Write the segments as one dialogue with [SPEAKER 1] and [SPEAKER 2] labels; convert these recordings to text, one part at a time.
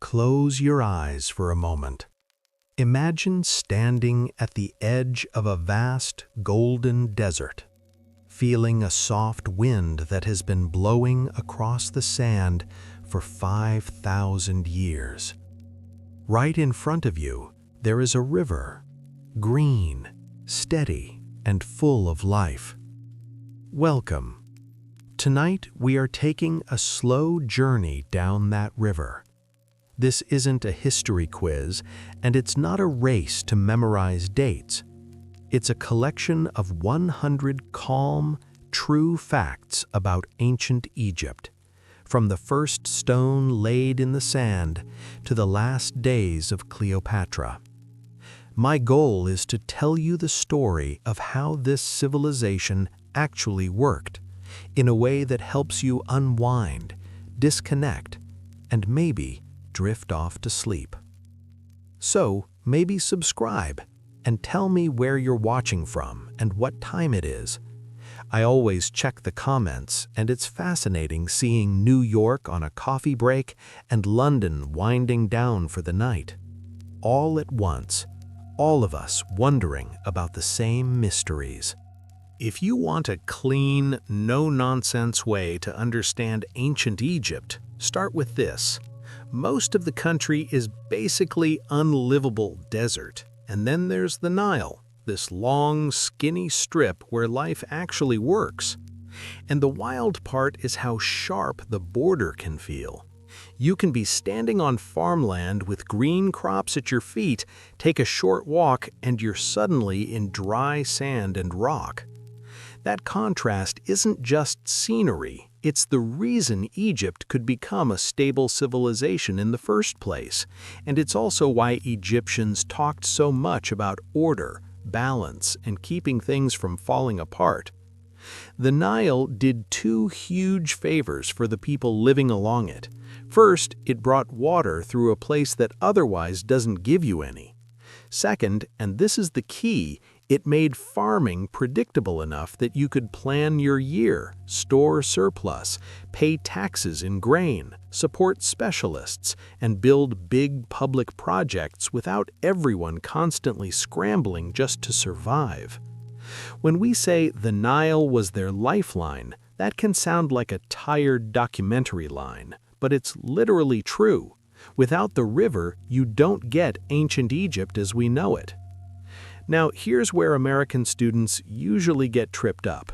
[SPEAKER 1] Close your eyes for a moment. Imagine standing at the edge of a vast golden desert, feeling a soft wind that has been blowing across the sand for 5,000 years. Right in front of you, there is a river, green, steady, and full of life. Welcome. Tonight, we are taking a slow journey down that river. This isn't a history quiz, and it's not a race to memorize dates. It's a collection of 100 calm, true facts about ancient Egypt, from the first stone laid in the sand to the last days of Cleopatra. My goal is to tell you the story of how this civilization actually worked, in a way that helps you unwind, disconnect, and maybe drift off to sleep. So, maybe subscribe and tell me where you're watching from and what time it is. I always check the comments, and it's fascinating seeing New York on a coffee break and London winding down for the night. All at once, all of us wondering about the same mysteries. If you want a clean, no-nonsense way to understand ancient Egypt, start with this. Most of the country is basically unlivable desert, and then there's the Nile, this long, skinny strip where life actually works. And the wild part is how sharp the border can feel. You can be standing on farmland with green crops at your feet, take a short walk, and you're suddenly in dry sand and rock. That contrast isn't just scenery, it's the reason Egypt could become a stable civilization in the first place, and it's also why Egyptians talked so much about order, balance, and keeping things from falling apart. The Nile did two huge favors for the people living along it. First, it brought water through a place that otherwise doesn't give you any. Second, and this is the key, it made farming predictable enough that you could plan your year, store surplus, pay taxes in grain, support specialists, and build big public projects without everyone constantly scrambling just to survive. When we say the Nile was their lifeline, that can sound like a tired documentary line, but it's literally true. Without the river, you don't get ancient Egypt as we know it. Now, here's where American students usually get tripped up.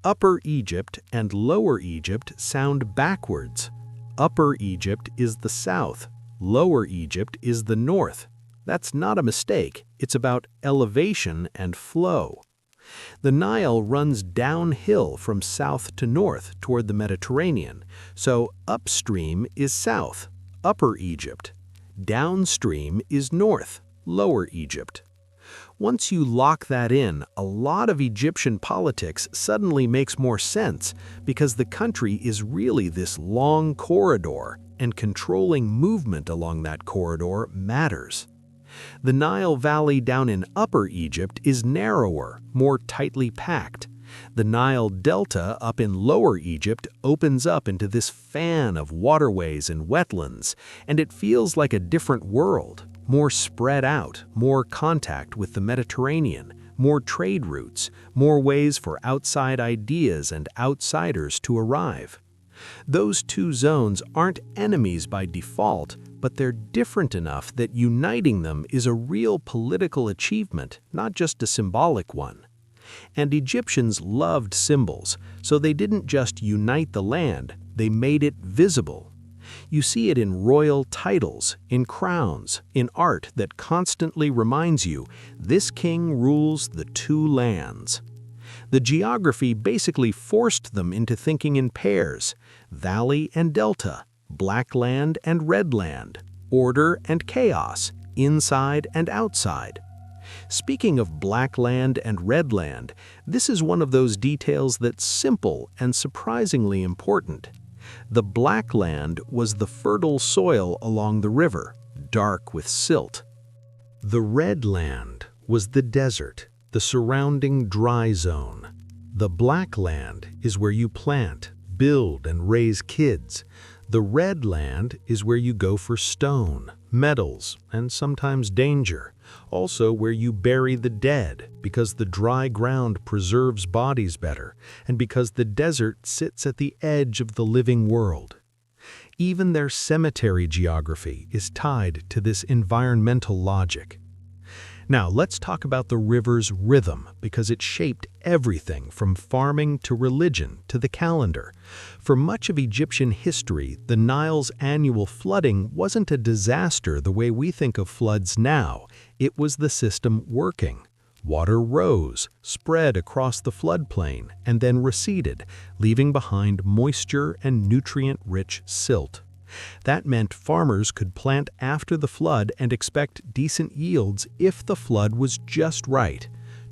[SPEAKER 1] Upper Egypt and Lower Egypt sound backwards. Upper Egypt is the south, Lower Egypt is the north. That's not a mistake, it's about elevation and flow. The Nile runs downhill from south to north toward the Mediterranean, so upstream is south, Upper Egypt. Downstream is north, Lower Egypt. Once you lock that in, a lot of Egyptian politics suddenly makes more sense because the country is really this long corridor, and controlling movement along that corridor matters. The Nile Valley down in Upper Egypt is narrower, more tightly packed. The Nile Delta up in Lower Egypt opens up into this fan of waterways and wetlands, and it feels like a different world. More spread out, more contact with the Mediterranean, more trade routes, more ways for outside ideas and outsiders to arrive. Those two zones aren't enemies by default, but they're different enough that uniting them is a real political achievement, not just a symbolic one. And Egyptians loved symbols, so they didn't just unite the land, they made it visible. You see it in royal titles, in crowns, in art that constantly reminds you, this king rules the two lands. The geography basically forced them into thinking in pairs, valley and delta, black land and red land, order and chaos, inside and outside. Speaking of black land and red land, this is one of those details that's simple and surprisingly important. The black land was the fertile soil along the river, dark with silt. The red land was the desert, the surrounding dry zone. The black land is where you plant, build, and raise kids. The red land is where you go for stone, metals, and sometimes danger. Also where you bury the dead, because the dry ground preserves bodies better, and because the desert sits at the edge of the living world. Even their cemetery geography is tied to this environmental logic. Now, let's talk about the river's rhythm, because it shaped everything from farming to religion to the calendar. For much of Egyptian history, the Nile's annual flooding wasn't a disaster the way we think of floods now. It was the system working. Water rose, spread across the floodplain, and then receded, leaving behind moisture and nutrient-rich silt. That meant farmers could plant after the flood and expect decent yields if the flood was just right.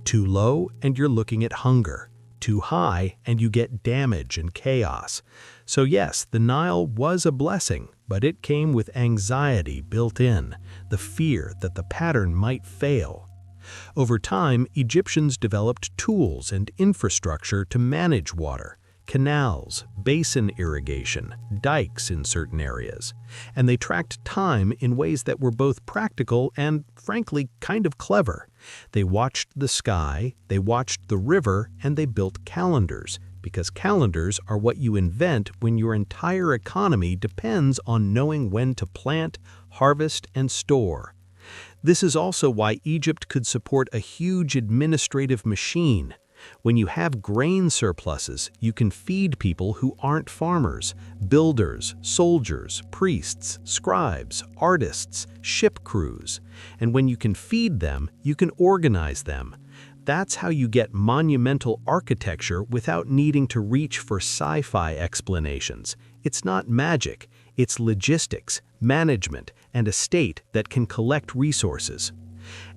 [SPEAKER 1] Too low, and you're looking at hunger. Too high, and you get damage and chaos. So yes, the Nile was a blessing, but it came with anxiety built in, the fear that the pattern might fail. Over time, Egyptians developed tools and infrastructure to manage water. Canals, basin irrigation, dikes in certain areas. And they tracked time in ways that were both practical and, frankly, kind of clever. They watched the sky, they watched the river, and they built calendars, because calendars are what you invent when your entire economy depends on knowing when to plant, harvest, and store. This is also why Egypt could support a huge administrative machine. When you have grain surpluses, you can feed people who aren't farmers, builders, soldiers, priests, scribes, artists, ship crews. And when you can feed them, you can organize them. That's how you get monumental architecture without needing to reach for sci-fi explanations. It's not magic, it's logistics, management, and a state that can collect resources.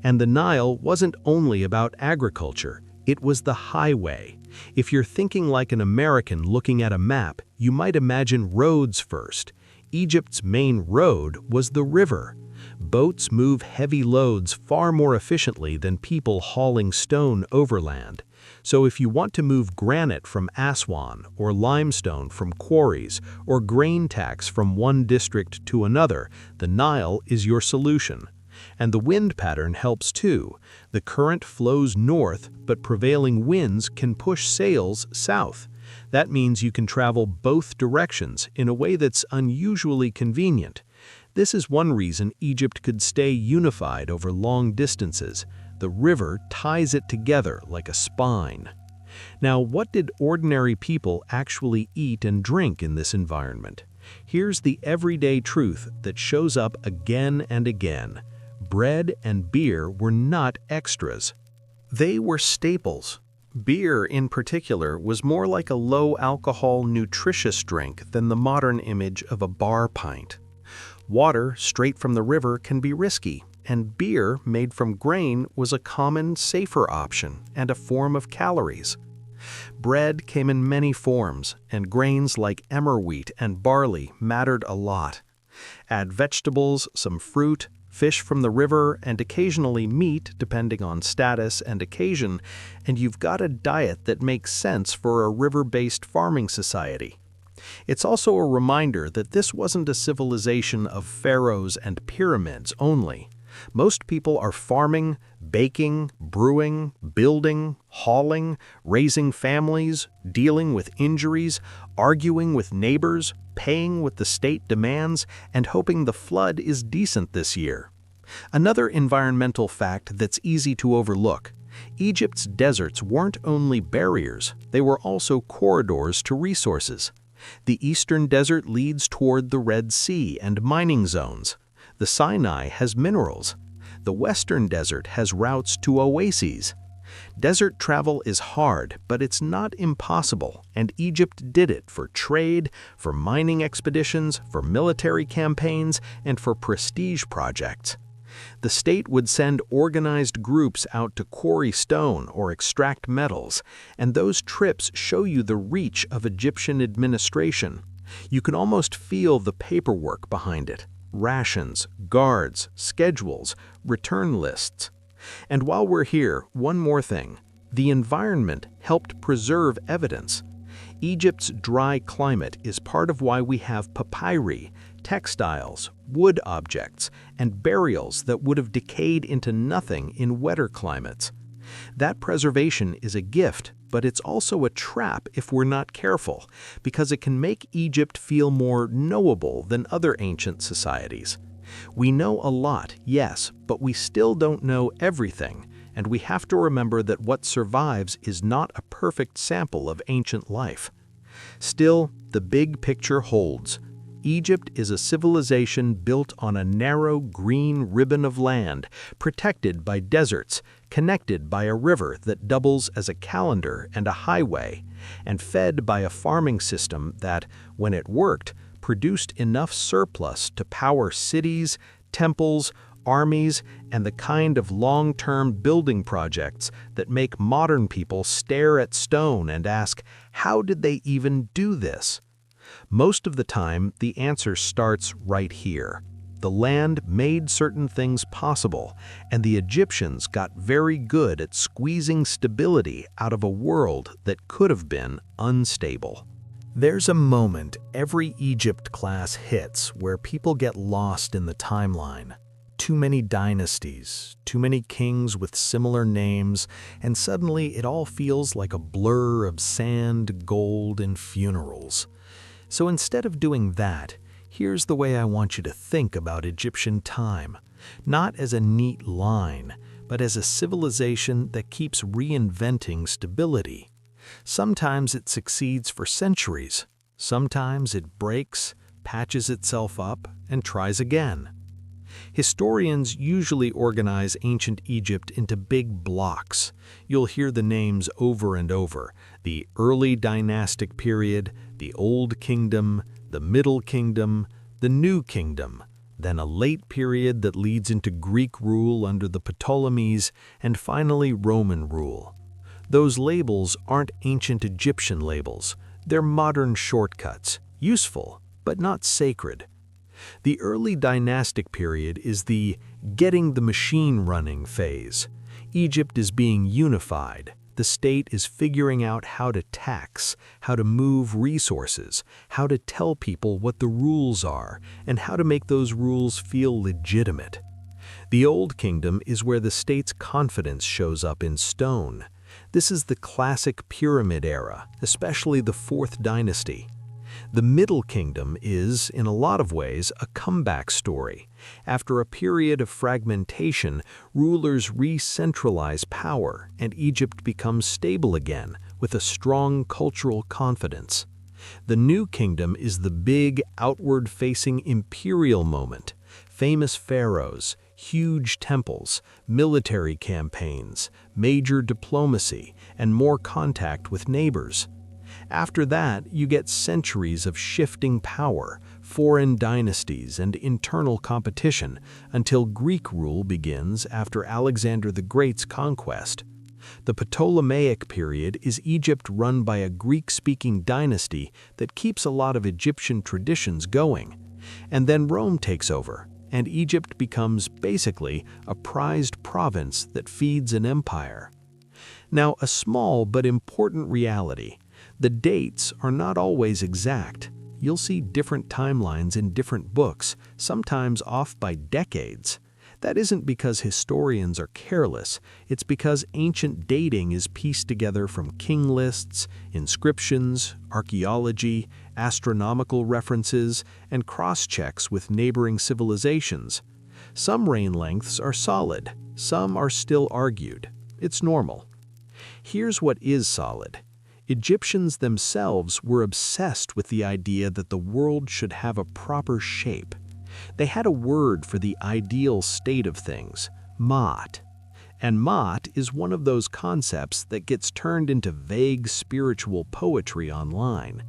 [SPEAKER 1] And the Nile wasn't only about agriculture. It was the highway. If you're thinking like an American looking at a map, you might imagine roads first. Egypt's main road was the river. Boats move heavy loads far more efficiently than people hauling stone overland. So if you want to move granite from Aswan, or limestone from quarries, or grain tax from one district to another, the Nile is your solution. And the wind pattern helps too. The current flows north, but prevailing winds can push sails south. That means you can travel both directions in a way that's unusually convenient. This is one reason Egypt could stay unified over long distances. The river ties it together like a spine. Now, what did ordinary people actually eat and drink in this environment? Here's the everyday truth that shows up again and again. Bread and beer were not extras. They were staples. Beer, in particular, was more like a low-alcohol, nutritious drink than the modern image of a bar pint. Water, straight from the river, can be risky, and beer, made from grain, was a common, safer option and a form of calories. Bread came in many forms, and grains like emmer wheat and barley mattered a lot. Add vegetables, some fruit, fish from the river, and occasionally meat, depending on status and occasion, and you've got a diet that makes sense for a river-based farming society. It's also a reminder that this wasn't a civilization of pharaohs and pyramids only. Most people are farming, baking, brewing, building, hauling, raising families, dealing with injuries, arguing with neighbors, paying what the state demands, and hoping the flood is decent this year. Another environmental fact that's easy to overlook: Egypt's deserts weren't only barriers, they were also corridors to resources. The eastern desert leads toward the Red Sea and mining zones. The Sinai has minerals. The western desert has routes to oases. Desert travel is hard, but it's not impossible, and Egypt did it for trade, for mining expeditions, for military campaigns, and for prestige projects. The state would send organized groups out to quarry stone or extract metals, and those trips show you the reach of Egyptian administration. You can almost feel the paperwork behind it: rations, guards, schedules, return lists. And while we're here, one more thing. The environment helped preserve evidence. Egypt's dry climate is part of why we have papyri, textiles, wood objects, and burials that would have decayed into nothing in wetter climates. That preservation is a gift, but it's also a trap if we're not careful, because it can make Egypt feel more knowable than other ancient societies. We know a lot, yes, but we still don't know everything, and we have to remember that what survives is not a perfect sample of ancient life. Still, the big picture holds. Egypt is a civilization built on a narrow green ribbon of land, protected by deserts, connected by a river that doubles as a calendar and a highway, and fed by a farming system that, when it worked, produced enough surplus to power cities, temples, armies, and the kind of long-term building projects that make modern people stare at stone and ask, how did they even do this? Most of the time, the answer starts right here. The land made certain things possible, and the Egyptians got very good at squeezing stability out of a world that could have been unstable. There's a moment every Egypt class hits where people get lost in the timeline. Too many dynasties, too many kings with similar names, and suddenly it all feels like a blur of sand, gold, and funerals. So instead of doing that, here's the way I want you to think about Egyptian time, not as a neat line, but as a civilization that keeps reinventing stability. Sometimes it succeeds for centuries, sometimes it breaks, patches itself up, and tries again. Historians usually organize ancient Egypt into big blocks. You'll hear the names over and over: the early dynastic period, the Old Kingdom, the Middle Kingdom, the New Kingdom, then a late period that leads into Greek rule under the Ptolemies, and finally Roman rule. Those labels aren't ancient Egyptian labels. They're modern shortcuts, useful, but not sacred. The early dynastic period is the getting the machine running phase. Egypt is being unified. The state is figuring out how to tax, how to move resources, how to tell people what the rules are, and how to make those rules feel legitimate. The Old Kingdom is where the state's confidence shows up in stone. This is the classic pyramid era, especially the Fourth Dynasty. The Middle Kingdom is, in a lot of ways, a comeback story. After a period of fragmentation, rulers re-centralize power, and Egypt becomes stable again, with a strong cultural confidence. The New Kingdom is the big, outward-facing imperial moment. Famous pharaohs, huge temples, military campaigns, major diplomacy, and more contact with neighbors. After that, you get centuries of shifting power, foreign dynasties, and internal competition until Greek rule begins after Alexander the Great's conquest. The Ptolemaic period is Egypt run by a Greek-speaking dynasty that keeps a lot of Egyptian traditions going. And then Rome takes over, and Egypt becomes basically a prized province that feeds an empire. Now, a small but important reality: the dates are not always exact. You'll see different timelines in different books, sometimes off by decades. That isn't because historians are careless, it's because ancient dating is pieced together from king lists, inscriptions, archaeology, astronomical references, and cross-checks with neighboring civilizations. Some reign lengths are solid, some are still argued. It's normal. Here's what is solid. Egyptians themselves were obsessed with the idea that the world should have a proper shape. They had a word for the ideal state of things: Ma'at. And Ma'at is one of those concepts that gets turned into vague spiritual poetry online.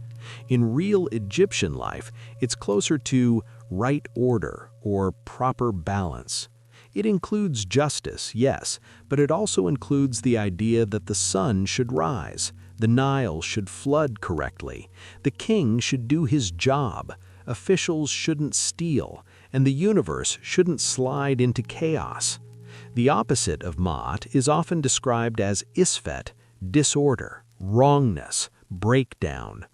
[SPEAKER 1] In real Egyptian life, it's closer to right order or proper balance. It includes justice, yes, but it also includes the idea that the sun should rise, the Nile should flood correctly, the king should do his job, officials shouldn't steal, and the universe shouldn't slide into chaos. The opposite of Ma'at is often described as isfet, disorder, wrongness, breakdown.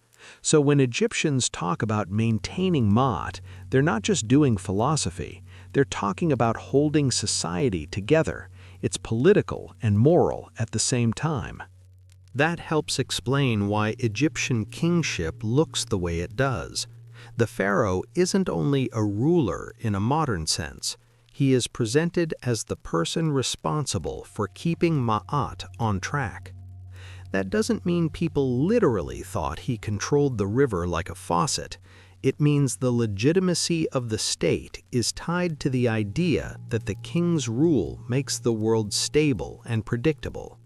[SPEAKER 1] So when Egyptians talk about maintaining Ma'at, they're not just doing philosophy, they're talking about holding society together. It's political and moral at the same time. That helps explain why Egyptian kingship looks the way it does. The pharaoh isn't only a ruler in a modern sense, he is presented as the person responsible for keeping Ma'at on track. That doesn't mean people literally thought he controlled the river like a faucet. It means the legitimacy of the state is tied to the idea that the king's rule makes the world stable and predictable.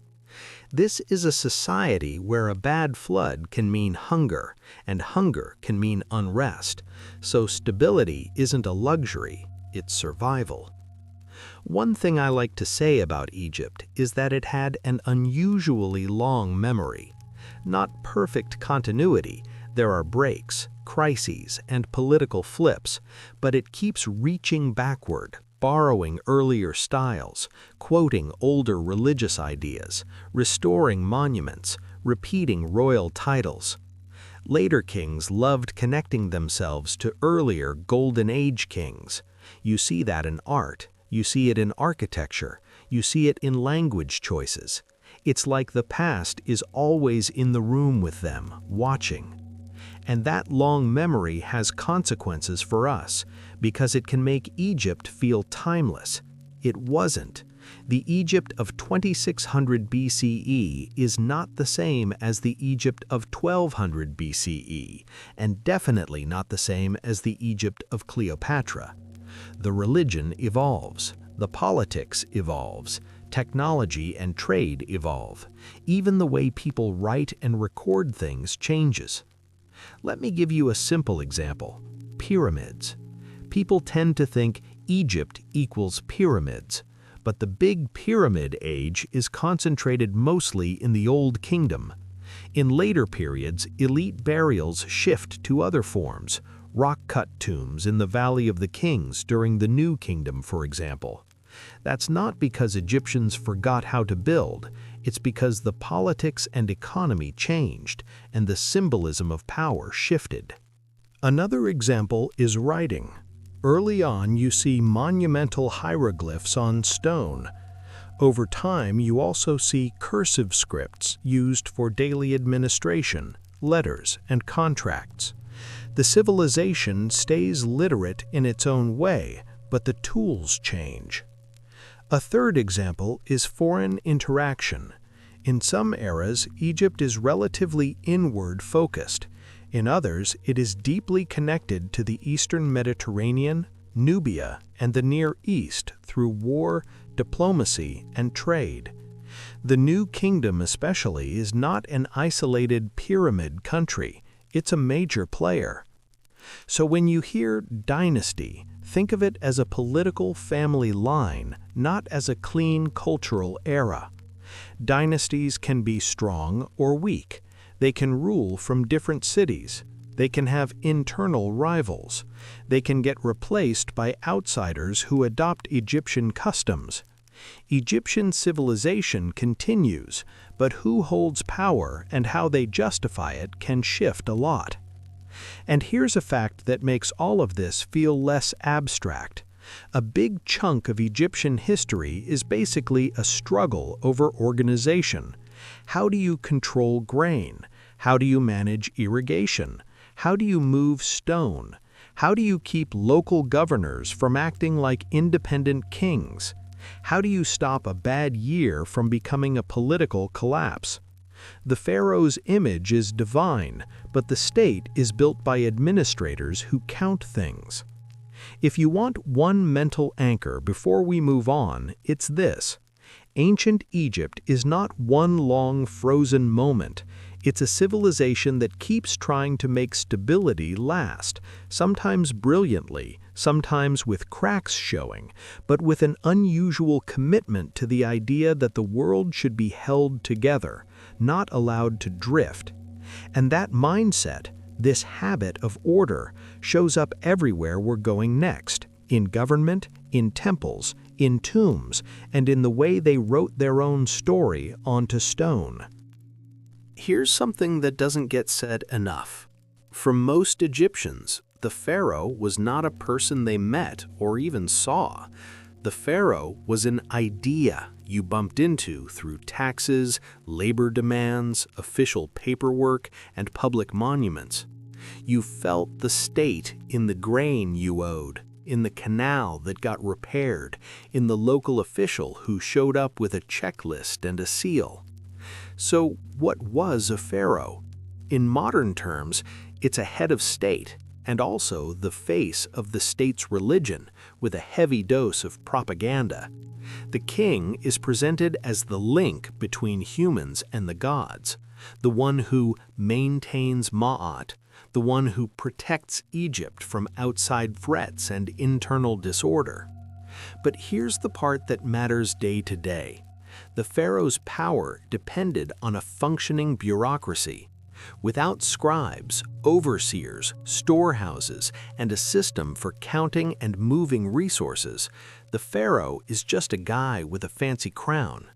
[SPEAKER 1] This is a society where a bad flood can mean hunger, and hunger can mean unrest, so stability isn't a luxury, it's survival. One thing I like to say about Egypt is that it had an unusually long memory. Not perfect continuity, there are breaks, crises, and political flips, but it keeps reaching backward, borrowing earlier styles, quoting older religious ideas, restoring monuments, repeating royal titles. Later kings loved connecting themselves to earlier Golden Age kings. You see that in art, you see it in architecture, you see it in language choices. It's like the past is always in the room with them, watching. And that long memory has consequences for us, because it can make Egypt feel timeless. It wasn't. The Egypt of 2600 BCE is not the same as the Egypt of 1200 BCE, and definitely not the same as the Egypt of Cleopatra. The religion evolves, the politics evolves, technology and trade evolve. Even the way people write and record things changes. Let me give you a simple example. Pyramids. People tend to think Egypt equals pyramids, but the big pyramid age is concentrated mostly in the Old Kingdom. In later periods, elite burials shift to other forms, rock-cut tombs in the Valley of the Kings during the New Kingdom, for example. That's not because Egyptians forgot how to build, it's because the politics and economy changed and the symbolism of power shifted. Another example is writing. Early on, you see monumental hieroglyphs on stone. Over time, you also see cursive scripts used for daily administration, letters, and contracts. The civilization stays literate in its own way, but the tools change. A third example is foreign interaction. In some eras, Egypt is relatively inward-focused. In others, it is deeply connected to the Eastern Mediterranean, Nubia, and the Near East through war, diplomacy, and trade. The New Kingdom especially is not an isolated pyramid country. It's a major player. So when you hear dynasty, think of it as a political family line, not as a clean cultural era. Dynasties can be strong or weak. They can rule from different cities. They can have internal rivals. They can get replaced by outsiders who adopt Egyptian customs. Egyptian civilization continues, but who holds power and how they justify it can shift a lot. And here's a fact that makes all of this feel less abstract. A big chunk of Egyptian history is basically a struggle over organization. How do you control grain? How do you manage irrigation? How do you move stone? How do you keep local governors from acting like independent kings? How do you stop a bad year from becoming a political collapse? The pharaoh's image is divine, but the state is built by administrators who count things. If you want one mental anchor before we move on, it's this. Ancient Egypt is not one long frozen moment. It's a civilization that keeps trying to make stability last, sometimes brilliantly, sometimes with cracks showing, but with an unusual commitment to the idea that the world should be held together, not allowed to drift. And that mindset, this habit of order, shows up everywhere we're going next, in government, in temples, in tombs, and in the way they wrote their own story onto stone. Here's something that doesn't get said enough. For most Egyptians, the pharaoh was not a person they met or even saw. The pharaoh was an idea you bumped into through taxes, labor demands, official paperwork, and public monuments. You felt the state in the grain you owed, in the canal that got repaired, in the local official who showed up with a checklist and a seal. So what was a pharaoh? In modern terms, it's a head of state and also the face of the state's religion with a heavy dose of propaganda. The king is presented as the link between humans and the gods, the one who maintains Ma'at, the one who protects Egypt from outside threats and internal disorder. But here's the part that matters day to day. The pharaoh's power depended on a functioning bureaucracy. Without scribes, overseers, storehouses, and a system for counting and moving resources, the pharaoh is just a guy with a fancy crown.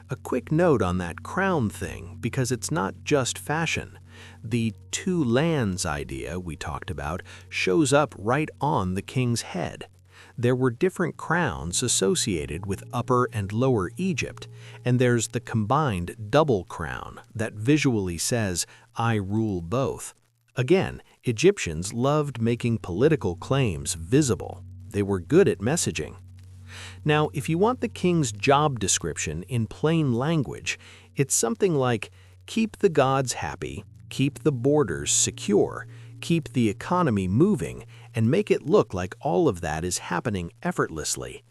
[SPEAKER 1] A quick note on that crown thing, because it's not just fashion. The two lands idea we talked about shows up right on the king's head. There were different crowns associated with Upper and Lower Egypt, and there's the combined double crown that visually says, "I rule both." Again, Egyptians loved making political claims visible. They were good at messaging. Now, if you want the king's job description in plain language, it's something like, keep the gods happy, keep the borders secure, keep the economy moving, and make it look like all of that is happening effortlessly.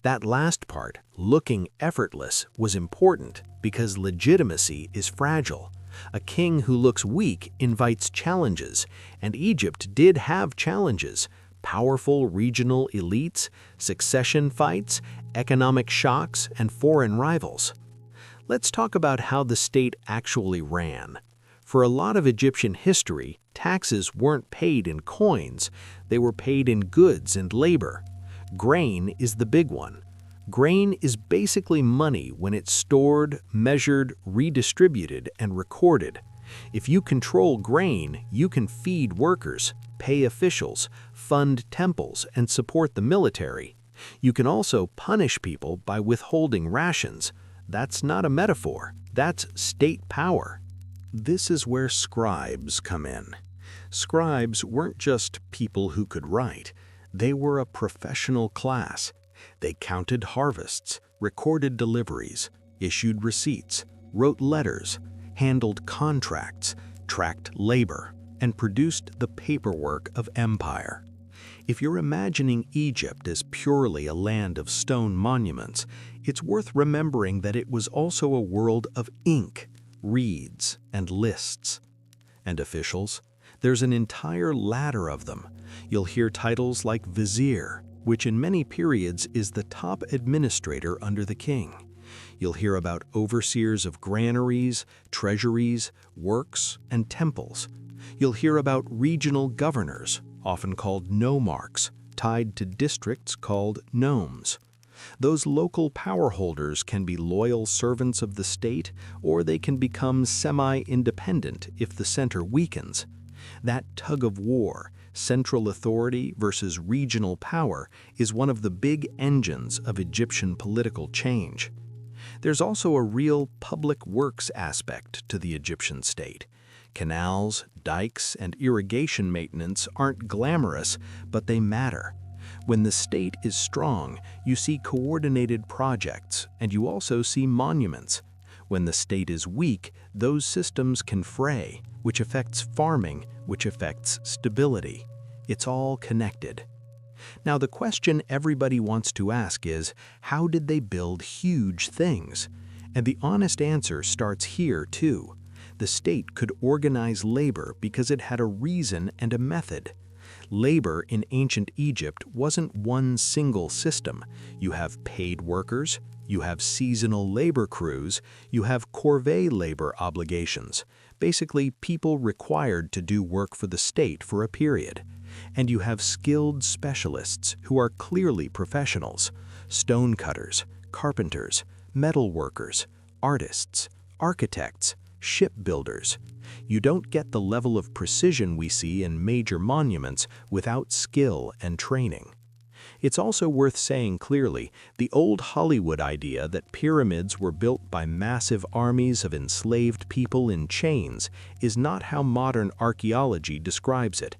[SPEAKER 1] That last part, looking effortless, was important because legitimacy is fragile. A king who looks weak invites challenges, and Egypt did have challenges: powerful regional elites, succession fights, economic shocks, and foreign rivals. Let's talk about how the state actually ran. For a lot of Egyptian history, taxes weren't paid in coins, they were paid in goods and labor. Grain is the big one. Grain is basically money when it's stored, measured, redistributed, and recorded. If you control grain, you can feed workers, pay officials, fund temples, and support the military. You can also punish people by withholding rations. That's not a metaphor, that's state power. This is where scribes come in. Scribes weren't just people who could write. They were a professional class. They counted harvests, recorded deliveries, issued receipts, wrote letters, handled contracts, tracked labor, and produced the paperwork of empire. If you're imagining Egypt as purely a land of stone monuments, it's worth remembering that it was also a world of ink, reeds, and lists. And officials? There's an entire ladder of them. You'll hear titles like vizier, which in many periods is the top administrator under the king. You'll hear about overseers of granaries, treasuries, works, and temples. You'll hear about regional governors, often called nomarchs, tied to districts called nomes. Those local power holders can be loyal servants of the state, or they can become semi-independent if the center weakens. That tug of war, central authority versus regional power, is one of the big engines of Egyptian political change. There's also a real public works aspect to the Egyptian state. Canals, dikes, and irrigation maintenance aren't glamorous, but they matter. When the state is strong, you see coordinated projects, and you also see monuments. When the state is weak, those systems can fray, which affects farming, which affects stability. It's all connected. Now, the question everybody wants to ask is, how did they build huge things? And the honest answer starts here, too. The state could organize labor because it had a reason and a method. Labor in ancient Egypt wasn't one single system. You have paid workers, you have seasonal labor crews, you have corvée labor obligations, basically people required to do work for the state for a period. And you have skilled specialists who are clearly professionals: stonecutters, carpenters, metal workers, artists, architects, shipbuilders. You don't get the level of precision we see in major monuments without skill and training. It's also worth saying clearly, the old Hollywood idea that pyramids were built by massive armies of enslaved people in chains is not how modern archaeology describes it.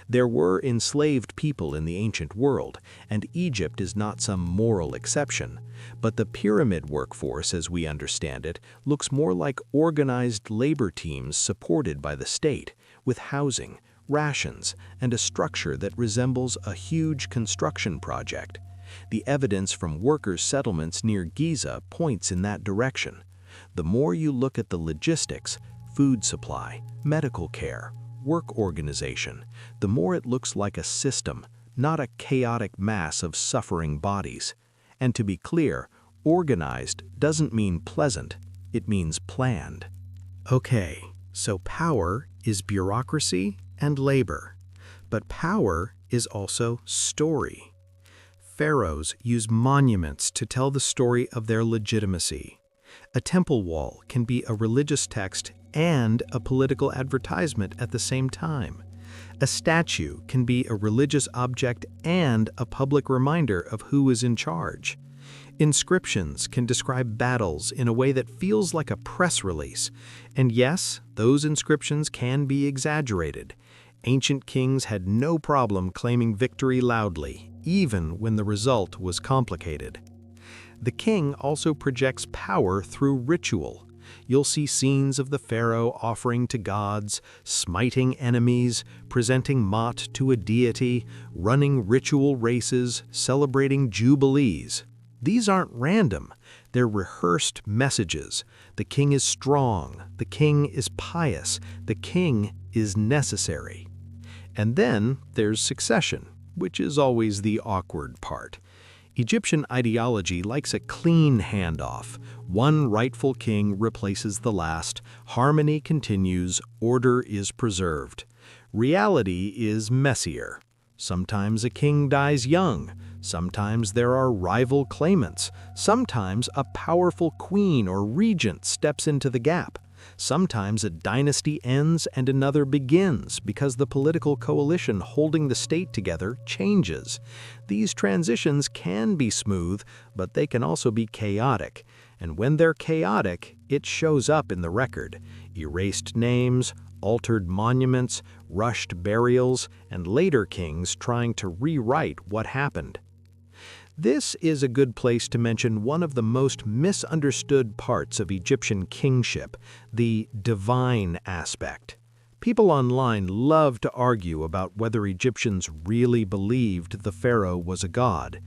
[SPEAKER 1] There were enslaved people in the ancient world, and Egypt is not some moral exception. But the pyramid workforce, as we understand it, looks more like organized labor teams supported by the state, with housing, rations, and a structure that resembles a huge construction project. The evidence from workers' settlements near Giza points in that direction. The more you look at the logistics, food supply, medical care, work organization, the more it looks like a system, not a chaotic mass of suffering bodies. And to be clear, organized doesn't mean pleasant, it means planned. Okay, so power is bureaucracy and labor, but power is also story. Pharaohs use monuments to tell the story of their legitimacy. A temple wall can be a religious text and a political advertisement at the same time. A statue can be a religious object and a public reminder of who is in charge. Inscriptions can describe battles in a way that feels like a press release. And yes, those inscriptions can be exaggerated. Ancient kings had no problem claiming victory loudly, even when the result was complicated. The king also projects power through ritual. You'll see scenes of the pharaoh offering to gods, smiting enemies, presenting mot to a deity, running ritual races, celebrating jubilees. These aren't random, they're rehearsed messages. The king is strong, the king is pious, the king is necessary. And then there's succession, which is always the awkward part. Egyptian ideology likes a clean handoff. One rightful king replaces the last, harmony continues, order is preserved. Reality is messier. Sometimes a king dies young, sometimes there are rival claimants, sometimes a powerful queen or regent steps into the gap. Sometimes a dynasty ends and another begins because the political coalition holding the state together changes. These transitions can be smooth, but they can also be chaotic. And when they're chaotic, it shows up in the record. Erased names, altered monuments, rushed burials, and later kings trying to rewrite what happened. This is a good place to mention one of the most misunderstood parts of Egyptian kingship, the divine aspect. People online love to argue about whether Egyptians really believed the pharaoh was a god.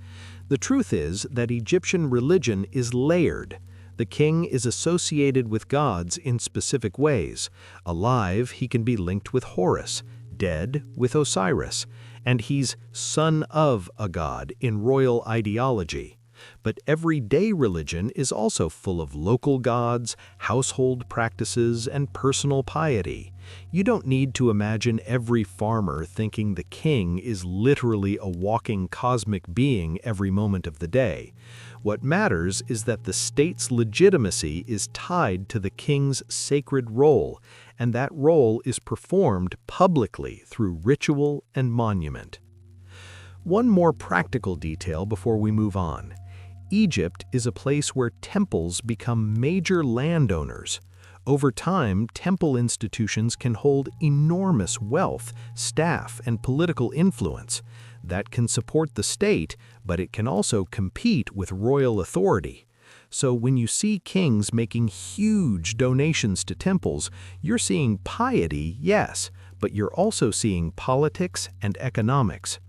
[SPEAKER 1] The truth is that Egyptian religion is layered. The king is associated with gods in specific ways. Alive, he can be linked with Horus, dead with Osiris, and he's son of a god in royal ideology. But everyday religion is also full of local gods, household practices, and personal piety. You don't need to imagine every farmer thinking the king is literally a walking cosmic being every moment of the day. What matters is that the state's legitimacy is tied to the king's sacred role, and that role is performed publicly through ritual and monument. One more practical detail before we move on. Egypt is a place where temples become major landowners. Over time, temple institutions can hold enormous wealth, staff, and political influence. That can support the state, but it can also compete with royal authority. So when you see kings making huge donations to temples, you're seeing piety, yes, but you're also seeing politics and economics.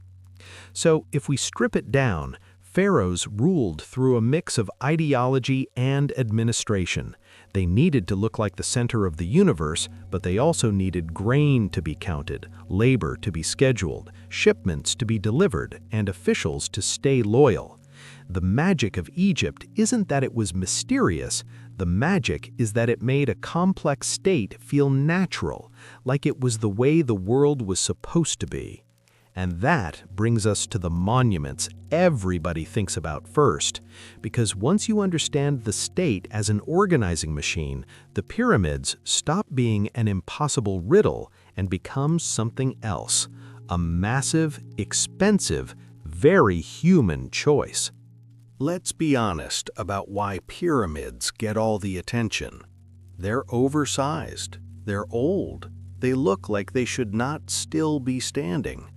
[SPEAKER 1] So if we strip it down, pharaohs ruled through a mix of ideology and administration. They needed to look like the center of the universe, but they also needed grain to be counted, labor to be scheduled, shipments to be delivered, and officials to stay loyal. The magic of Egypt isn't that it was mysterious. The magic is that it made a complex state feel natural, like it was the way the world was supposed to be. And that brings us to the monuments everybody thinks about first, because once you understand the state as an organizing machine, the pyramids stop being an impossible riddle and become something else, a massive, expensive, very human choice. Let's be honest about why pyramids get all the attention. They're oversized, they're old, they look like they should not still be standing.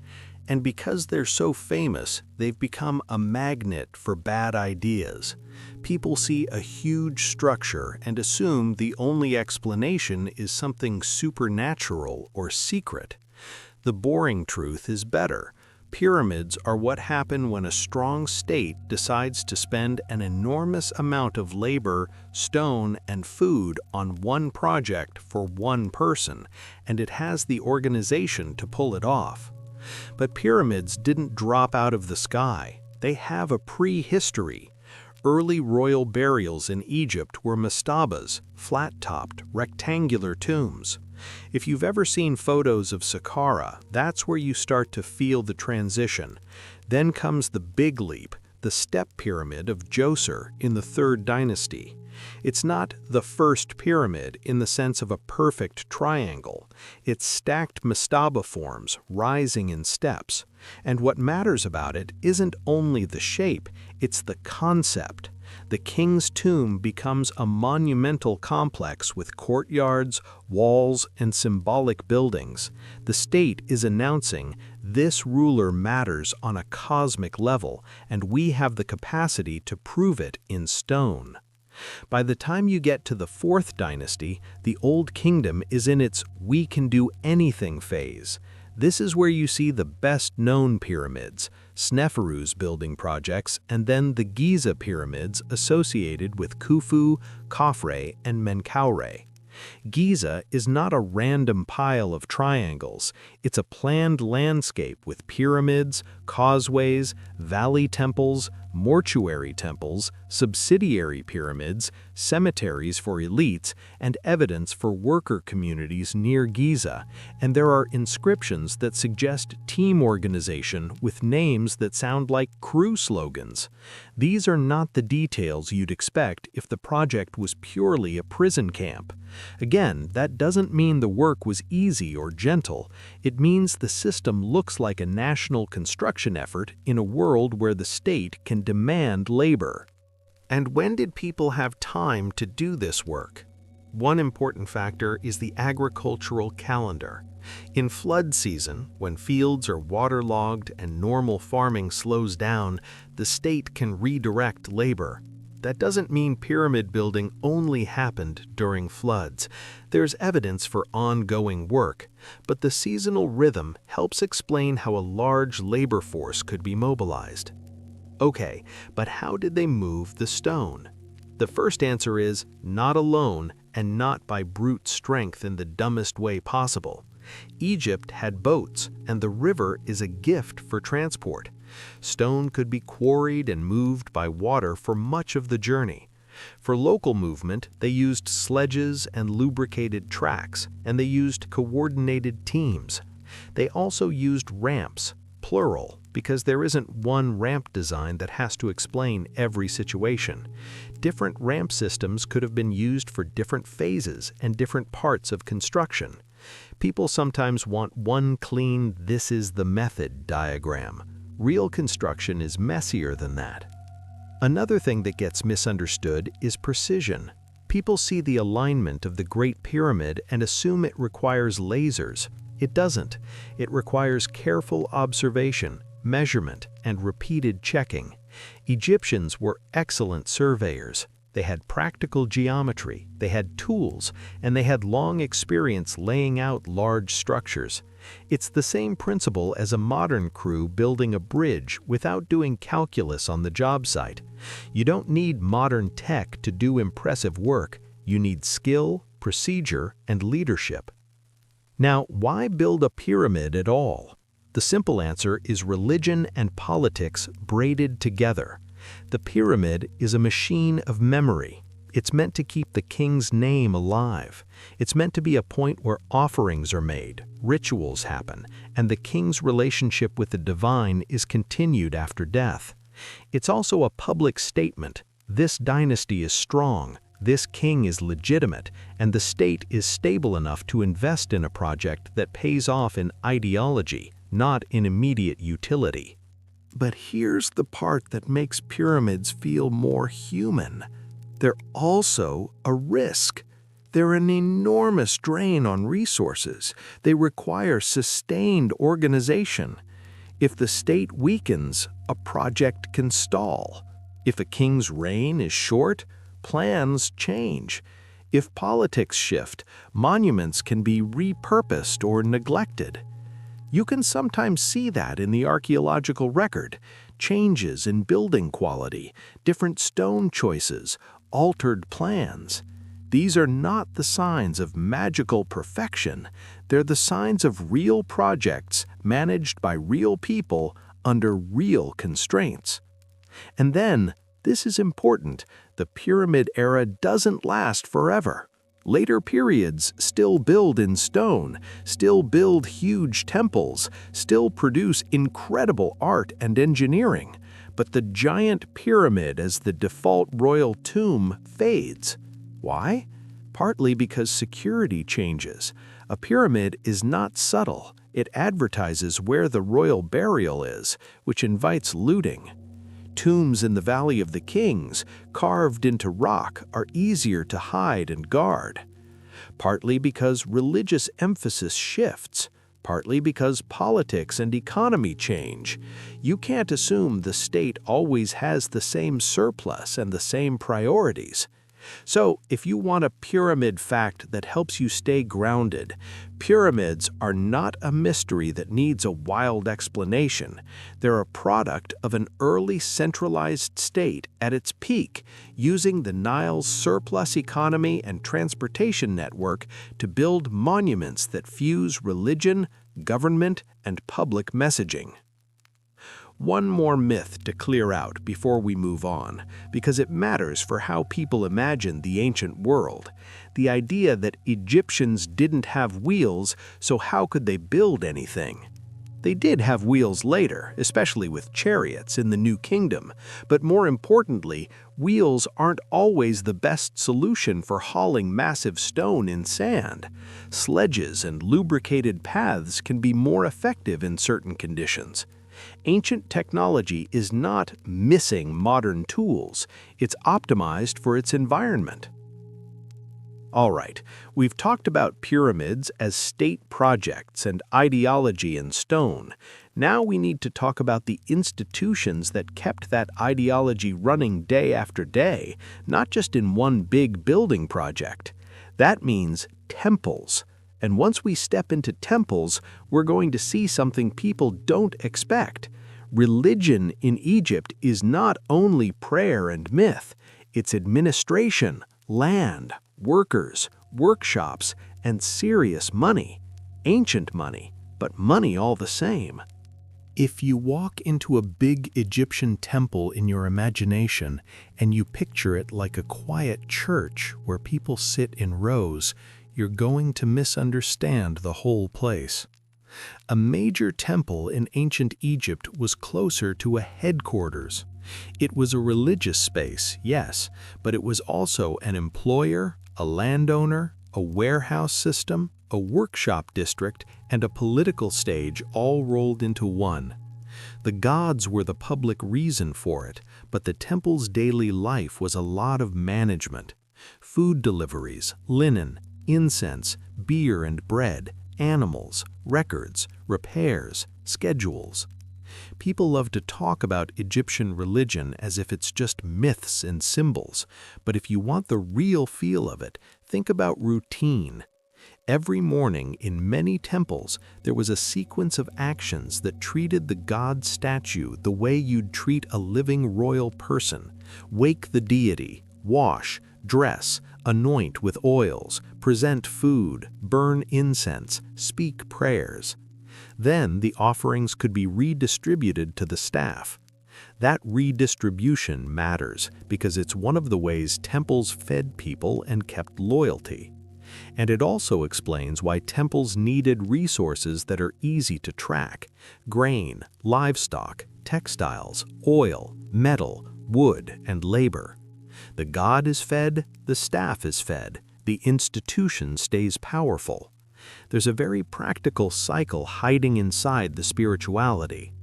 [SPEAKER 1] And because they're so famous, they've become a magnet for bad ideas. People see a huge structure and assume the only explanation is something supernatural or secret. The boring truth is better. Pyramids are what happen when a strong state decides to spend an enormous amount of labor, stone, and food on one project for one person, and it has the organization to pull it off. But pyramids didn't drop out of the sky. They have a prehistory. Early royal burials in Egypt were mastabas, flat-topped, rectangular tombs. If you've ever seen photos of Saqqara, that's where you start to feel the transition. Then comes the big leap, the step pyramid of Djoser in the 3rd dynasty. It's not the first pyramid in the sense of a perfect triangle. It's stacked mastaba forms rising in steps. And what matters about it isn't only the shape, it's the concept. The king's tomb becomes a monumental complex with courtyards, walls, and symbolic buildings. The state is announcing, this ruler matters on a cosmic level, and we have the capacity to prove it in stone. By the time you get to the 4th dynasty, the Old Kingdom is in its we can do anything phase. This is where you see the best-known pyramids, Sneferu's building projects, and then the Giza pyramids associated with Khufu, Khafre, and Menkaure. Giza is not a random pile of triangles. It's a planned landscape with pyramids, causeways, valley temples, mortuary temples, subsidiary pyramids, cemeteries for elites, and evidence for worker communities near Giza. And there are inscriptions that suggest team organization with names that sound like crew slogans. These are not the details you'd expect if the project was purely a prison camp. Again, that doesn't mean the work was easy or gentle. It means the system looks like a national construction effort in a world where the state can demand labor. And when did people have time to do this work? One important factor is the agricultural calendar. In flood season, when fields are waterlogged and normal farming slows down, the state can redirect labor. That doesn't mean pyramid building only happened during floods. There's evidence for ongoing work, but the seasonal rhythm helps explain how a large labor force could be mobilized. Okay, but how did they move the stone? The first answer is not alone and not by brute strength in the dumbest way possible. Egypt had boats, and the river is a gift for transport. Stone could be quarried and moved by water for much of the journey. For local movement, they used sledges and lubricated tracks, and they used coordinated teams. They also used ramps, plural, because there isn't one ramp design that has to explain every situation. Different ramp systems could have been used for different phases and different parts of construction. People sometimes want one clean "this is the method" diagram. Real construction is messier than that. Another thing that gets misunderstood is precision. People see the alignment of the Great Pyramid and assume it requires lasers. It doesn't. It requires careful observation, measurement, and repeated checking. Egyptians were excellent surveyors. They had practical geometry, they had tools, and they had long experience laying out large structures. It's the same principle as a modern crew building a bridge without doing calculus on the job site. You don't need modern tech to do impressive work. You need skill, procedure, and leadership. Now, why build a pyramid at all? The simple answer is religion and politics braided together. The pyramid is a machine of memory. It's meant to keep the king's name alive. It's meant to be a point where offerings are made, rituals happen, and the king's relationship with the divine is continued after death. It's also a public statement. This dynasty is strong, this king is legitimate, and the state is stable enough to invest in a project that pays off in ideology, not in immediate utility. But here's the part that makes pyramids feel more human. They're also a risk. They're an enormous drain on resources. They require sustained organization. If the state weakens, a project can stall. If a king's reign is short, plans change. If politics shift, monuments can be repurposed or neglected. You can sometimes see that in the archaeological record. Changes in building quality, different stone choices, altered plans. These are not the signs of magical perfection. They're the signs of real projects managed by real people under real constraints. And then, this is important, the pyramid era doesn't last forever. Later periods still build in stone, still build huge temples, still produce incredible art and engineering. But the giant pyramid as the default royal tomb fades. Why? Partly because security changes. A pyramid is not subtle. It advertises where the royal burial is, which invites looting. Tombs in the Valley of the Kings, carved into rock, are easier to hide and guard. Partly because religious emphasis shifts, partly because politics and economy change. You can't assume the state always has the same surplus and the same priorities. So, if you want a pyramid fact that helps you stay grounded, pyramids are not a mystery that needs a wild explanation. They're a product of an early centralized state at its peak, using the Nile's surplus economy and transportation network to build monuments that fuse religion, government, and public messaging. One more myth to clear out before we move on, because it matters for how people imagine the ancient world. The idea that Egyptians didn't have wheels, so how could they build anything? They did have wheels later, especially with chariots in the New Kingdom, but more importantly, wheels aren't always the best solution for hauling massive stone in sand. Sledges and lubricated paths can be more effective in certain conditions. Ancient technology is not missing modern tools, it's optimized for its environment. All right, we've talked about pyramids as state projects and ideology in stone. Now we need to talk about the institutions that kept that ideology running day after day, not just in one big building project. That means temples. And once we step into temples, we're going to see something people don't expect. Religion in Egypt is not only prayer and myth, it's administration, land, workers, workshops, and serious money. Ancient money, but money all the same. If you walk into a big Egyptian temple in your imagination and you picture it like a quiet church where people sit in rows, you're going to misunderstand the whole place. A major temple in ancient Egypt was closer to a headquarters. It was a religious space, yes, but it was also an employer, a landowner, a warehouse system, a workshop district, and a political stage all rolled into one. The gods were the public reason for it, but the temple's daily life was a lot of management. Food deliveries, linen, incense, beer and bread, animals, records, repairs, schedules. People love to talk about Egyptian religion as if it's just myths and symbols, but if you want the real feel of it, think about routine. Every morning in many temples, there was a sequence of actions that treated the god statue the way you'd treat a living royal person. Wake the deity, wash, dress, anoint with oils, present food, burn incense, speak prayers. Then the offerings could be redistributed to the staff. That redistribution matters because it's one of the ways temples fed people and kept loyalty. And it also explains why temples needed resources that are easy to track: grain, livestock, textiles, oil, metal, wood, and labor. The god is fed, the staff is fed, the institution stays powerful. There's a very practical cycle hiding inside the spirituality.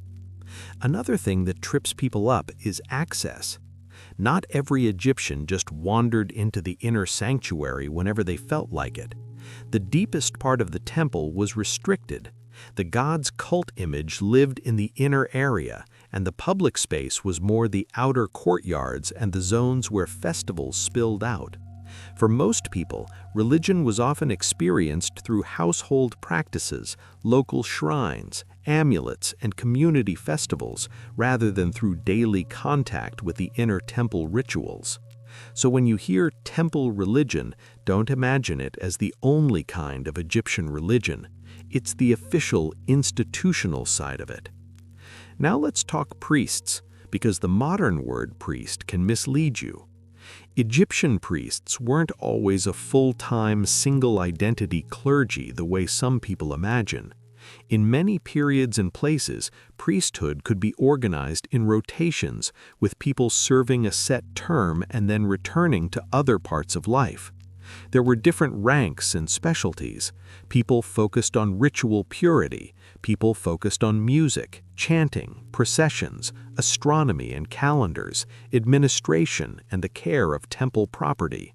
[SPEAKER 1] Another thing that trips people up is access. Not every Egyptian just wandered into the inner sanctuary whenever they felt like it. The deepest part of the temple was restricted. The god's cult image lived in the inner area, and the public space was more the outer courtyards and the zones where festivals spilled out. For most people, religion was often experienced through household practices, local shrines, amulets, and community festivals, rather than through daily contact with the inner temple rituals. So when you hear temple religion, don't imagine it as the only kind of Egyptian religion. It's the official, institutional side of it. Now let's talk priests, because the modern word priest can mislead you. Egyptian priests weren't always a full-time, single-identity clergy the way some people imagine. In many periods and places, priesthood could be organized in rotations, with people serving a set term and then returning to other parts of life. There were different ranks and specialties. People focused on ritual purity, people focused on music, chanting, processions, astronomy and calendars, administration, and the care of temple property.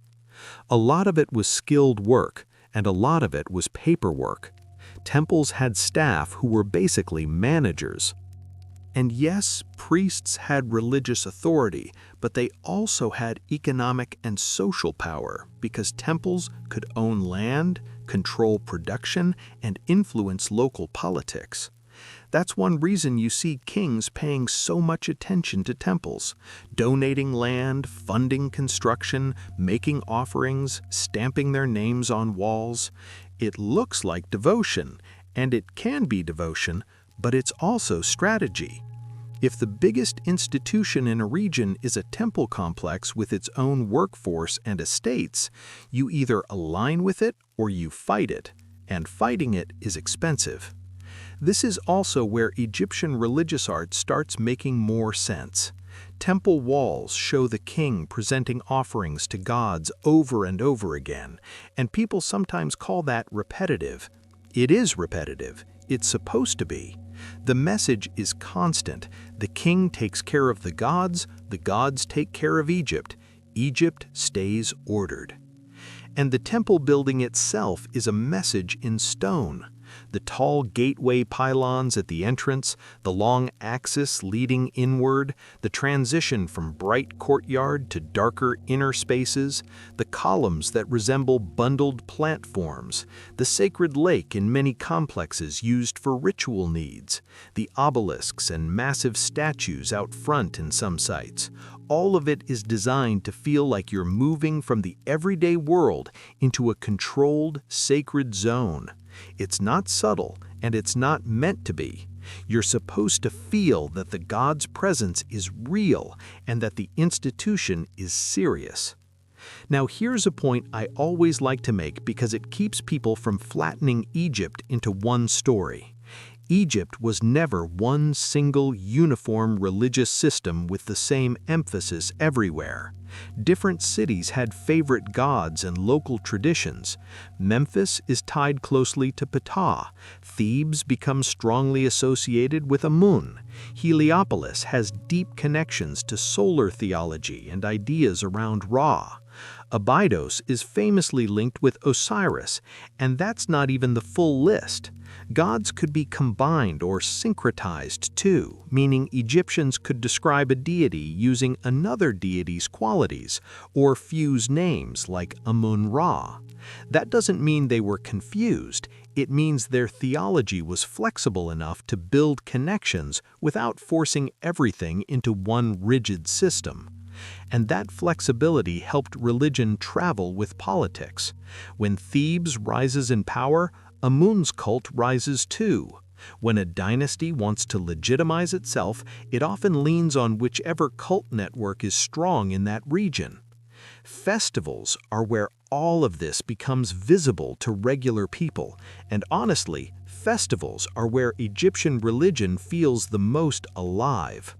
[SPEAKER 1] A lot of it was skilled work, and a lot of it was paperwork. Temples had staff who were basically managers. And yes, priests had religious authority, but they also had economic and social power because temples could own land, control production, and influence local politics. That's one reason you see kings paying so much attention to temples, donating land, funding construction, making offerings, stamping their names on walls. It looks like devotion, and it can be devotion, but it's also strategy. If the biggest institution in a region is a temple complex with its own workforce and estates, you either align with it or you fight it, and fighting it is expensive. This is also where Egyptian religious art starts making more sense. Temple walls show the king presenting offerings to gods over and over again, and people sometimes call that repetitive. It is repetitive. It's supposed to be. The message is constant. The king takes care of the gods take care of Egypt. Egypt stays ordered. And the temple building itself is a message in stone. The tall gateway pylons at the entrance, the long axis leading inward, the transition from bright courtyard to darker inner spaces, the columns that resemble bundled plant forms, the sacred lake in many complexes used for ritual needs, the obelisks and massive statues out front in some sites. All of it is designed to feel like you're moving from the everyday world into a controlled, sacred zone. It's not subtle, and it's not meant to be. You're supposed to feel that the god's presence is real and that the institution is serious. Now here's a point I always like to make because it keeps people from flattening Egypt into one story. Egypt was never one single uniform religious system with the same emphasis everywhere. Different cities had favorite gods and local traditions. Memphis is tied closely to Ptah. Thebes becomes strongly associated with Amun. Heliopolis has deep connections to solar theology and ideas around Ra. Abydos is famously linked with Osiris, and that's not even the full list. Gods could be combined or syncretized too, meaning Egyptians could describe a deity using another deity's qualities, or fuse names like Amun-Ra. That doesn't mean they were confused, it means their theology was flexible enough to build connections without forcing everything into one rigid system. And that flexibility helped religion travel with politics. When Thebes rises in power, Amun's cult rises too.
[SPEAKER 2] When a dynasty wants to legitimize itself, it often leans on whichever cult network is strong in that region. Festivals are where all of this becomes visible to regular people, and honestly, festivals are where Egyptian religion feels the most alive.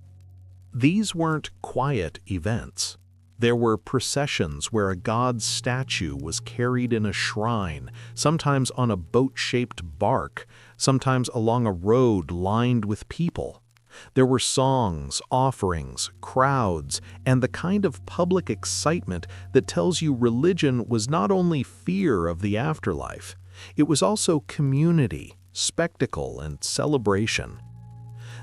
[SPEAKER 2] These weren't quiet events. There were processions where a god's statue was carried in a shrine, sometimes on a boat-shaped bark, sometimes along a road lined with people. There were songs, offerings, crowds, and the kind of public excitement that tells you religion was not only fear of the afterlife, it was also community, spectacle, and celebration.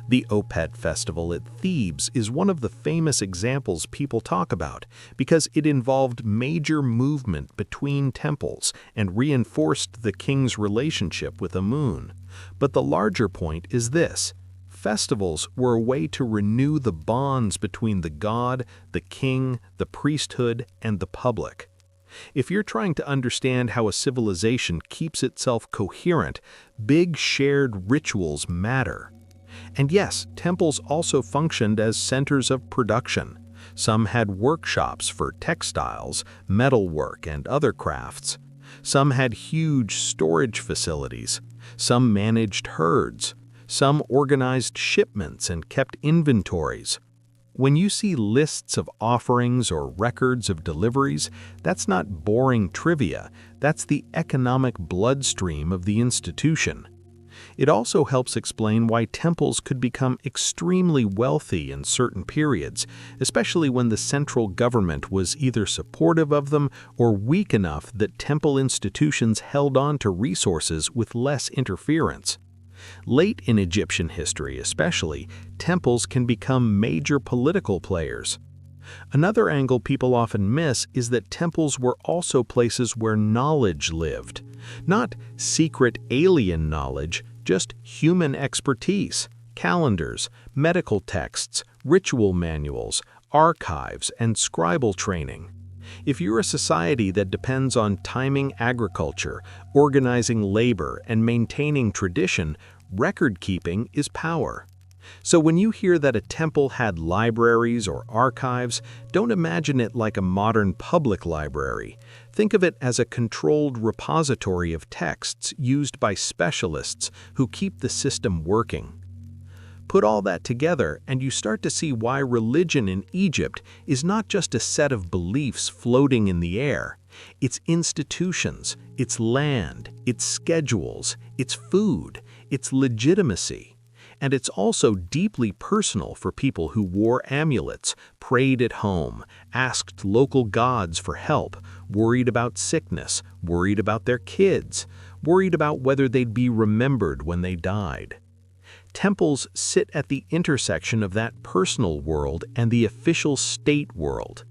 [SPEAKER 2] The Opet Festival at Thebes is one of the famous examples people talk about because it involved major movement between temples and reinforced the king's relationship with Amun. But the larger point is this: festivals were a way to renew the bonds between the god, the king, the priesthood, and the public. If you're trying to understand how a civilization keeps itself coherent, big shared rituals matter. And yes, temples also functioned as centers of production. Some had workshops for textiles, metalwork, and other crafts. Some had huge storage facilities. Some managed herds. Some organized shipments and kept inventories. When you see lists of offerings or records of deliveries, that's not boring trivia, that's the economic bloodstream of the institution. It also helps explain why temples could become extremely wealthy in certain periods, especially when the central government was either supportive of them or weak enough that temple institutions held on to resources with less interference. Late in Egyptian history especially, temples can become major political players. Another angle people often miss is that temples were also places where knowledge lived. Not secret alien knowledge, just human expertise, calendars, medical texts, ritual manuals, archives, and scribal training. If you're a society that depends on timing agriculture, organizing labor, and maintaining tradition, record-keeping is power. So when you hear that a temple had libraries or archives, don't imagine it like a modern public library. Think of it as a controlled repository of texts used by specialists who keep the system working. Put all that together and you start to see why religion in Egypt is not just a set of beliefs floating in the air. It's institutions, it's land, it's schedules, it's food, it's legitimacy. And it's also deeply personal for people who wore amulets, prayed at home, asked local gods for help, worried about sickness, worried about their kids, worried about whether they'd be remembered when they died. Temples sit at the intersection of that personal world and the official state world.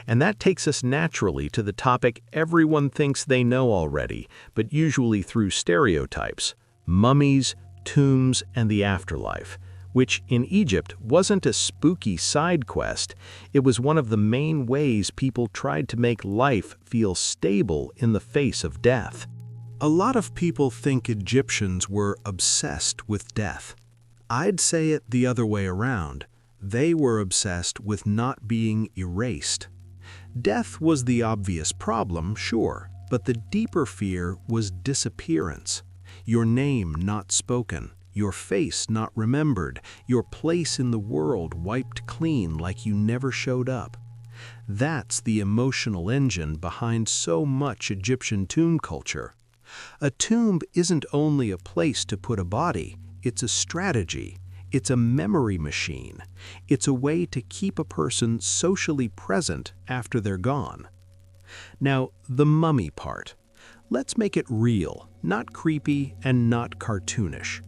[SPEAKER 2] And that takes us naturally to the topic everyone thinks they know already, but usually through stereotypes: mummies, tombs, and the afterlife, which in Egypt wasn't a spooky side quest, it was one of the main ways people tried to make life feel stable in the face of death. A lot of people think Egyptians were obsessed with death. I'd say it the other way around. They were obsessed with not being erased. Death was the obvious problem, sure, but the deeper fear was disappearance. Your name not spoken, your face not remembered, your place in the world wiped clean like you never showed up. That's the emotional engine behind so much Egyptian tomb culture. A tomb isn't only a place to put a body, it's a strategy. It's a memory machine. It's a way to keep a person socially present after they're gone. Now, the mummy part. Let's make it real, not creepy and not cartoonish.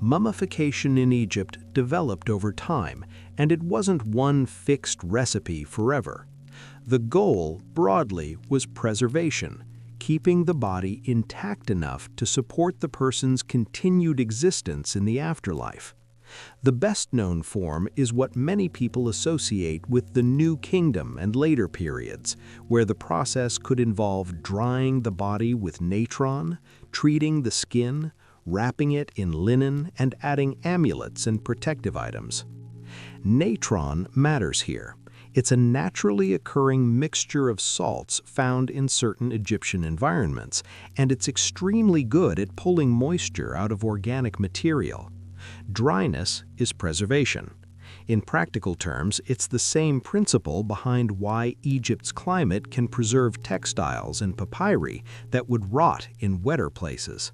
[SPEAKER 2] Mummification in Egypt developed over time, and it wasn't one fixed recipe forever. The goal, broadly, was preservation, keeping the body intact enough to support the person's continued existence in the afterlife. The best-known form is what many people associate with the New Kingdom and later periods, where the process could involve drying the body with natron, treating the skin, wrapping it in linen and adding amulets and protective items. Natron matters here. It's a naturally occurring mixture of salts found in certain Egyptian environments, and it's extremely good at pulling moisture out of organic material. Dryness is preservation. In practical terms, it's the same principle behind why Egypt's climate can preserve textiles and papyri that would rot in wetter places.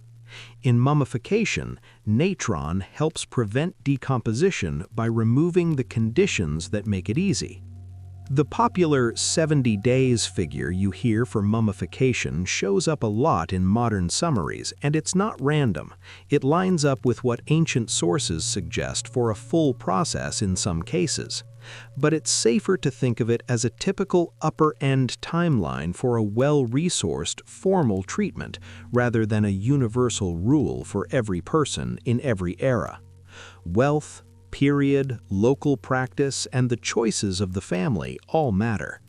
[SPEAKER 2] In mummification, natron helps prevent decomposition by removing the conditions that make it easy. The popular 70 days figure you hear for mummification shows up a lot in modern summaries, and it's not random. It lines up with what ancient sources suggest for a full process in some cases. But it's safer to think of it as a typical upper-end timeline for a well-resourced, formal treatment, rather than a universal rule for every person in every era. Wealth, period, local practice, and the choices of the family all matter.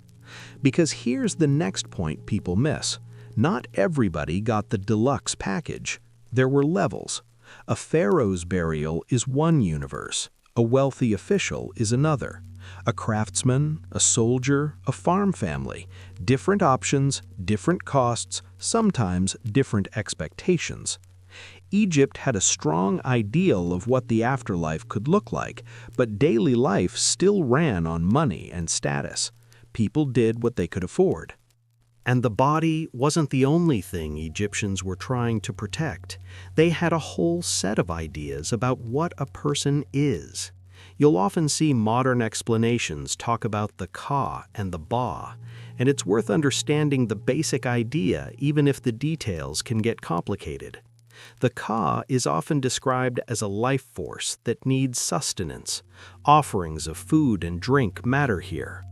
[SPEAKER 2] Because here's the next point people miss. Not everybody got the deluxe package. There were levels. A pharaoh's burial is one universe. A wealthy official is another. A craftsman, a soldier, a farm family. Different options, different costs, sometimes different expectations. Egypt had a strong ideal of what the afterlife could look like, but daily life still ran on money and status. People did what they could afford. And the body wasn't the only thing Egyptians were trying to protect. They had a whole set of ideas about what a person is. You'll often see modern explanations talk about the ka and the ba, and it's worth understanding the basic idea even if the details can get complicated. The ka is often described as a life force that needs sustenance. Offerings of food and drink matter here.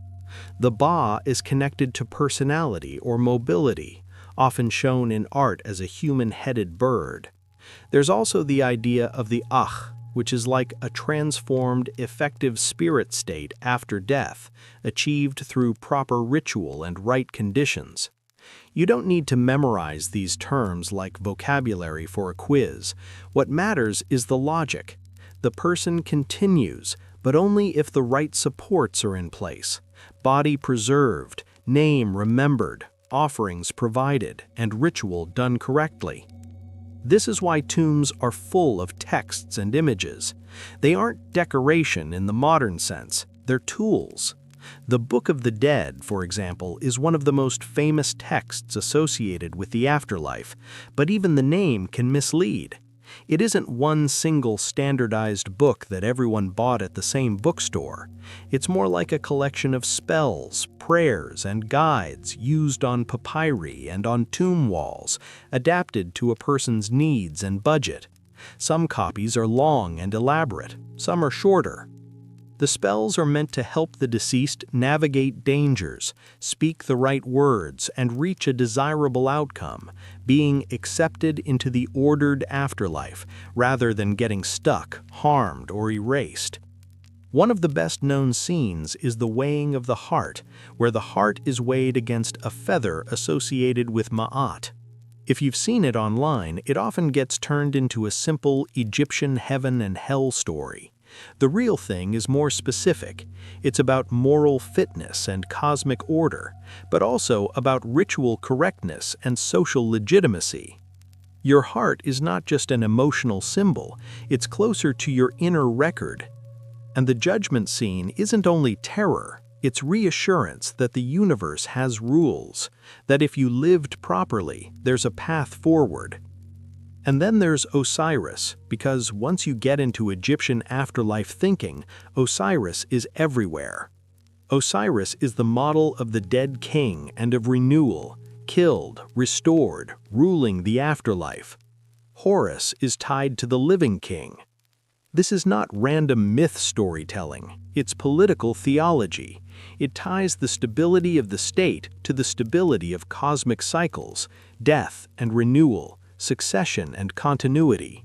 [SPEAKER 2] The ba is connected to personality or mobility, often shown in art as a human-headed bird. There's also the idea of the akh, which is like a transformed, effective spirit state after death, achieved through proper ritual and right conditions. You don't need to memorize these terms like vocabulary for a quiz. What matters is the logic. The person continues, but only if the right supports are in place. Body preserved, name remembered, offerings provided, and ritual done correctly. This is why tombs are full of texts and images. They aren't decoration in the modern sense, they're tools. The Book of the Dead, for example, is one of the most famous texts associated with the afterlife, but even the name can mislead. It isn't one single standardized book that everyone bought at the same bookstore. It's more like a collection of spells, prayers, and guides used on papyri and on tomb walls, adapted to a person's needs and budget. Some copies are long and elaborate, some are shorter. The spells are meant to help the deceased navigate dangers, speak the right words, and reach a desirable outcome, being accepted into the ordered afterlife, rather than getting stuck, harmed, or erased. One of the best-known scenes is the weighing of the heart, where the heart is weighed against a feather associated with Ma'at. If you've seen it online, it often gets turned into a simple Egyptian heaven and hell story. The real thing is more specific. It's about moral fitness and cosmic order, but also about ritual correctness and social legitimacy. Your heart is not just an emotional symbol, it's closer to your inner record. And the judgment scene isn't only terror, it's reassurance that the universe has rules, that if you lived properly, there's a path forward. And then there's Osiris, because once you get into Egyptian afterlife thinking, Osiris is everywhere. Osiris is the model of the dead king and of renewal, killed, restored, ruling the afterlife. Horus is tied to the living king. This is not random myth storytelling, it's political theology. It ties the stability of the state to the stability of cosmic cycles, death and renewal, succession and continuity.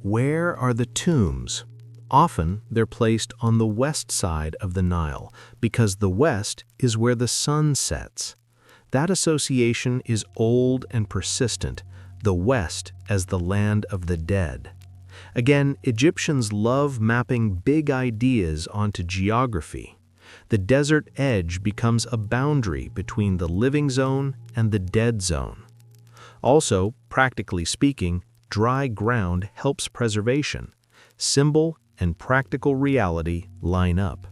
[SPEAKER 2] Where are the tombs? Often they're placed on the west side of the Nile because the west is where the sun sets. That association is old and persistent, the West as the land of the dead. Again, Egyptians love mapping big ideas onto geography. The desert edge becomes a boundary between the living zone and the dead zone. Also, practically speaking, dry ground helps preservation. Symbol and practical reality line up.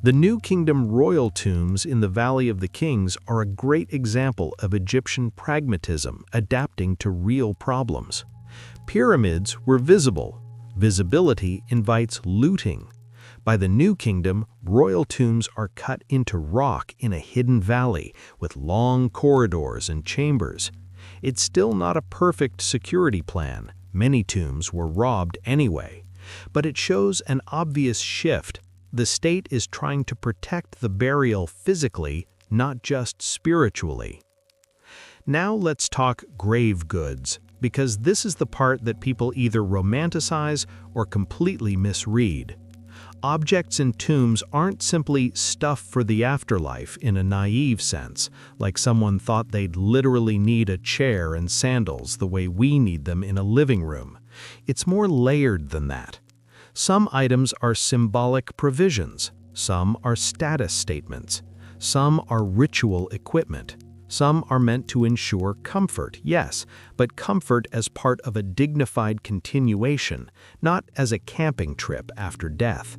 [SPEAKER 2] The New Kingdom royal tombs in the Valley of the Kings are a great example of Egyptian pragmatism adapting to real problems. Pyramids were visible. Visibility invites looting. By the New Kingdom, royal tombs are cut into rock in a hidden valley with long corridors and chambers. It's still not a perfect security plan. Many tombs were robbed anyway. But it shows an obvious shift. The state is trying to protect the burial physically, not just spiritually. Now let's talk grave goods, because this is the part that people either romanticize or completely misread. Objects in tombs aren't simply stuff for the afterlife in a naive sense, like someone thought they'd literally need a chair and sandals the way we need them in a living room. It's more layered than that. Some items are symbolic provisions, some are status statements, some are ritual equipment. Some are meant to ensure comfort, yes, but comfort as part of a dignified continuation, not as a camping trip after death.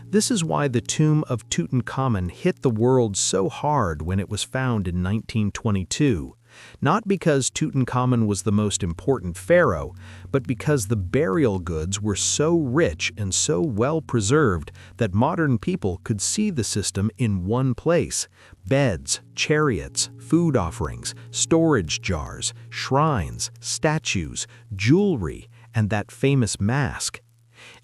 [SPEAKER 2] This is why the tomb of Tutankhamun hit the world so hard when it was found in 1922. Not because Tutankhamun was the most important pharaoh, but because the burial goods were so rich and so well preserved that modern people could see the system in one place: beds, chariots, food offerings, storage jars, shrines, statues, jewelry, and that famous mask.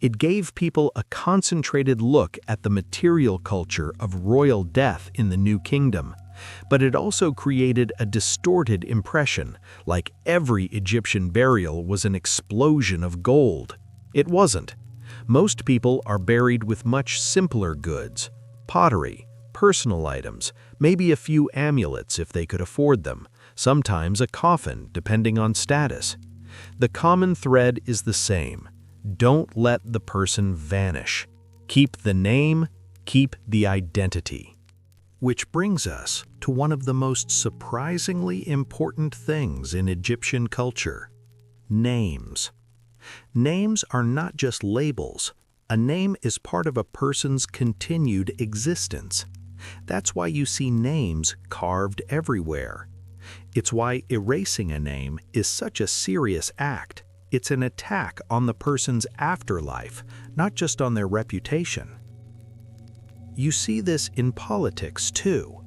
[SPEAKER 2] It gave people a concentrated look at the material culture of royal death in the New Kingdom. But it also created a distorted impression, like every Egyptian burial was an explosion of gold. It wasn't. Most people are buried with much simpler goods: pottery, personal items, maybe a few amulets if they could afford them, sometimes a coffin depending on status. The common thread is the same. Don't let the person vanish. Keep the name, keep the identity. Which brings us to one of the most surprisingly important things in Egyptian culture: names. Names are not just labels. A name is part of a person's continued existence. That's why you see names carved everywhere. It's why erasing a name is such a serious act. It's an attack on the person's afterlife, not just on their reputation. You see this in politics, too.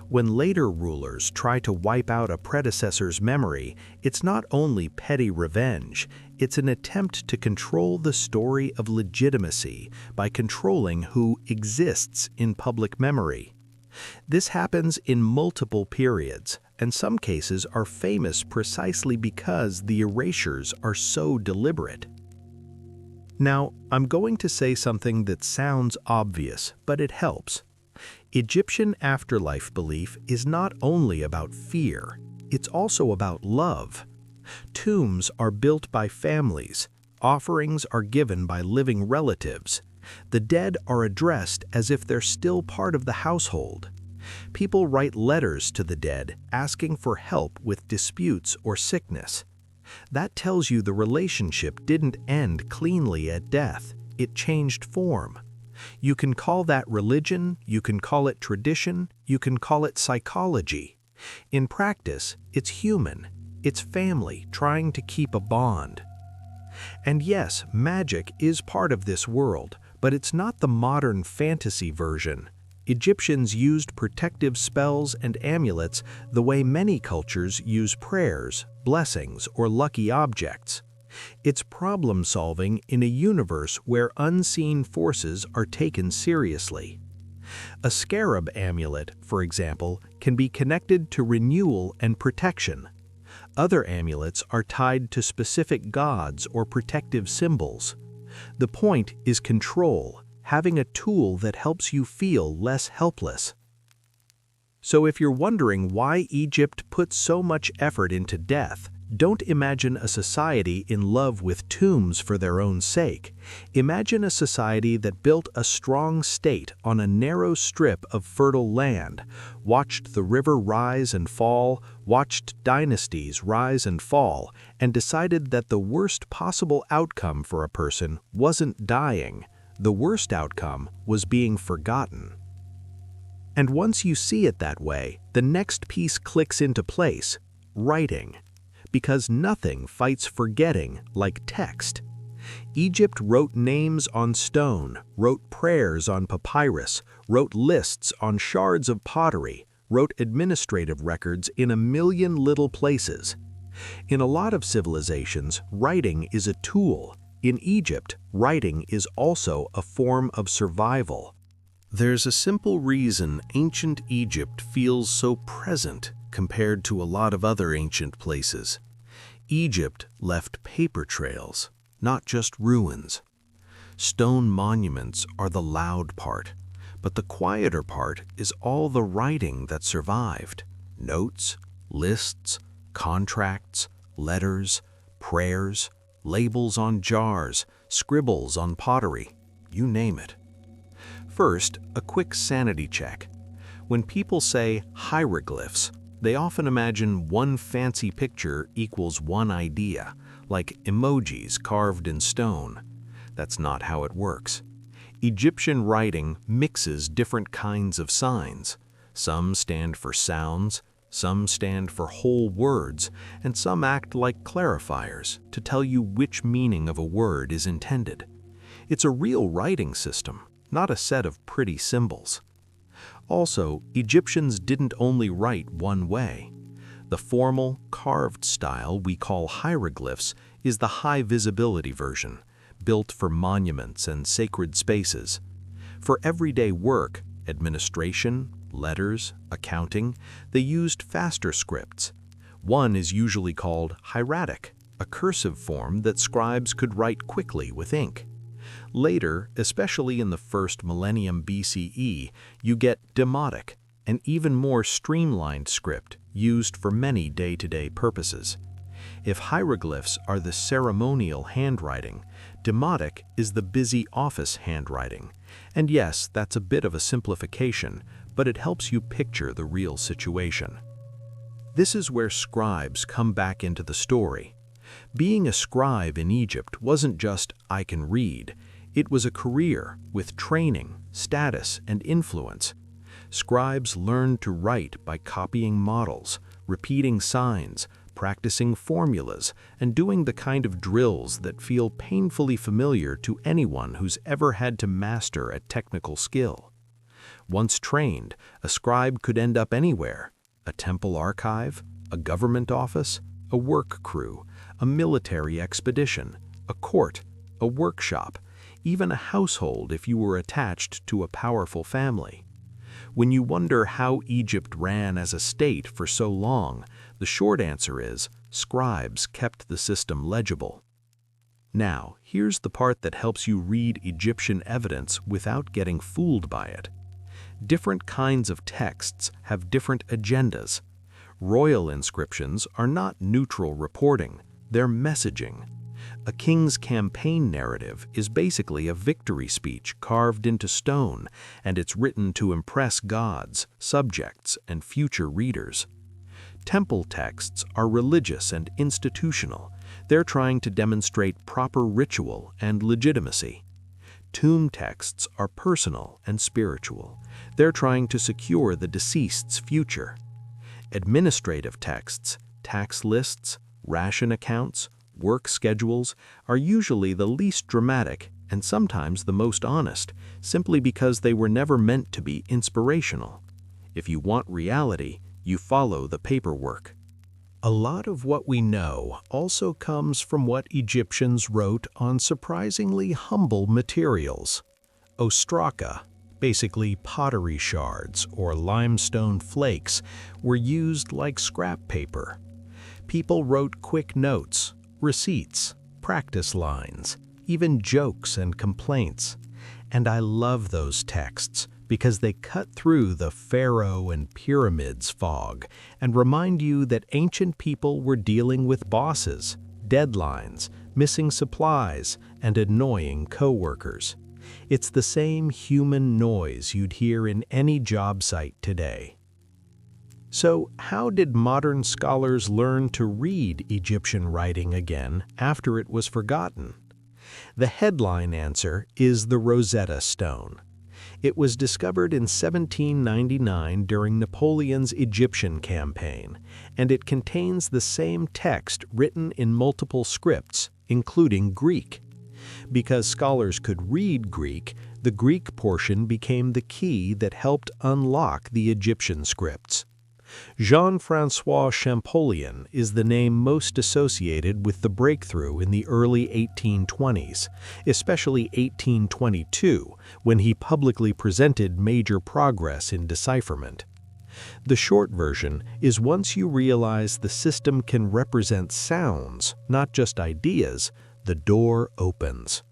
[SPEAKER 2] When later rulers try to wipe out a predecessor's memory, it's not only petty revenge, it's an attempt to control the story of legitimacy by controlling who exists in public memory. This happens in multiple periods, and some cases are famous precisely because the erasures are so deliberate. Now, I'm going to say something that sounds obvious, but it helps. Egyptian afterlife belief is not only about fear, it's also about love. Tombs are built by families, offerings are given by living relatives. The dead are addressed as if they're still part of the household. People write letters to the dead asking for help with disputes or sickness. That tells you the relationship didn't end cleanly at death. It changed form. You can call that religion, you can call it tradition, you can call it psychology. In practice, it's human. It's family trying to keep a bond. And yes, magic is part of this world, but it's not the modern fantasy version. Egyptians used protective spells and amulets the way many cultures use prayers, blessings, or lucky objects. It's problem-solving in a universe where unseen forces are taken seriously. A scarab amulet, for example, can be connected to renewal and protection. Other amulets are tied to specific gods or protective symbols. The point is control, having a tool that helps you feel less helpless. So if you're wondering why Egypt put so much effort into death, Don't imagine a society in love with tombs for their own sake. Imagine a society that built a strong state on a narrow strip of fertile land, watched the river rise and fall, watched dynasties rise and fall, and decided that the worst possible outcome for a person wasn't dying. The worst outcome was being forgotten. And once you see it that way, the next piece clicks into place: writing. Because nothing fights forgetting like text. Egypt wrote names on stone, wrote prayers on papyrus, wrote lists on shards of pottery, wrote administrative records in a million little places. In a lot of civilizations, writing is a tool. In Egypt, writing is also a form of survival. There's a simple reason ancient Egypt feels so present compared to a lot of other ancient places. Egypt left paper trails, not just ruins. Stone monuments are the loud part, but the quieter part is all the writing that survived. Notes, lists, contracts, letters, prayers, labels on jars, scribbles on pottery, you name it. First, a quick sanity check. When people say hieroglyphs, they often imagine one fancy picture equals one idea, like emojis carved in stone. That's not how it works. Egyptian writing mixes different kinds of signs. Some stand for sounds, some stand for whole words, and some act like clarifiers to tell you which meaning of a word is intended. It's a real writing system, not a set of pretty symbols. Also, Egyptians didn't only write one way. The formal, carved style we call hieroglyphs is the high-visibility version, built for monuments and sacred spaces. For everyday work, administration, letters, accounting, they used faster scripts. One is usually called hieratic, a cursive form that scribes could write quickly with ink. Later, especially in the first millennium BCE, you get demotic, an even more streamlined script used for many day-to-day purposes. If hieroglyphs are the ceremonial handwriting, demotic is the busy office handwriting. And yes, that's a bit of a simplification, but it helps you picture the real situation. This is where scribes come back into the story. Being a scribe in Egypt wasn't just "I can read." It was a career with training, status, and influence. Scribes learned to write by copying models, repeating signs, practicing formulas, and doing the kind of drills that feel painfully familiar to anyone who's ever had to master a technical skill. Once trained, a scribe could end up anywhere: a temple archive, a government office, a work crew, a military expedition, a court, a workshop, even a household if you were attached to a powerful family. When you wonder how Egypt ran as a state for so long, the short answer is scribes kept the system legible. Now, here's the part that helps you read Egyptian evidence without getting fooled by it. Different kinds of texts have different agendas. Royal inscriptions are not neutral reporting, they're messaging. A king's campaign narrative is basically a victory speech carved into stone, and it's written to impress gods, subjects, and future readers. Temple texts are religious and institutional. They're trying to demonstrate proper ritual and legitimacy. Tomb texts are personal and spiritual. They're trying to secure the deceased's future. Administrative texts, tax lists, ration accounts, work schedules are usually the least dramatic and sometimes the most honest, simply because they were never meant to be inspirational. If you want reality, you follow the paperwork. A lot of what we know also comes from what Egyptians wrote on surprisingly humble materials. Ostraka, basically pottery shards or limestone flakes, were used like scrap paper. People wrote quick notes, receipts, practice lines, even jokes and complaints. And I love those texts because they cut through the pharaoh and pyramids fog and remind you that ancient people were dealing with bosses, deadlines, missing supplies, and annoying coworkers. It's the same human noise you'd hear in any job site today. So, how did modern scholars learn to read Egyptian writing again after it was forgotten? The headline answer is the Rosetta Stone. It was discovered in 1799 during Napoleon's Egyptian campaign, and it contains the same text written in multiple scripts, including Greek. Because scholars could read Greek, the Greek portion became the key that helped unlock the Egyptian scripts. Jean-François Champollion is the name most associated with the breakthrough in the early 1820s, especially 1822, when he publicly presented major progress in decipherment. The short version is once you realize the system can represent sounds, not just ideas, the door opens.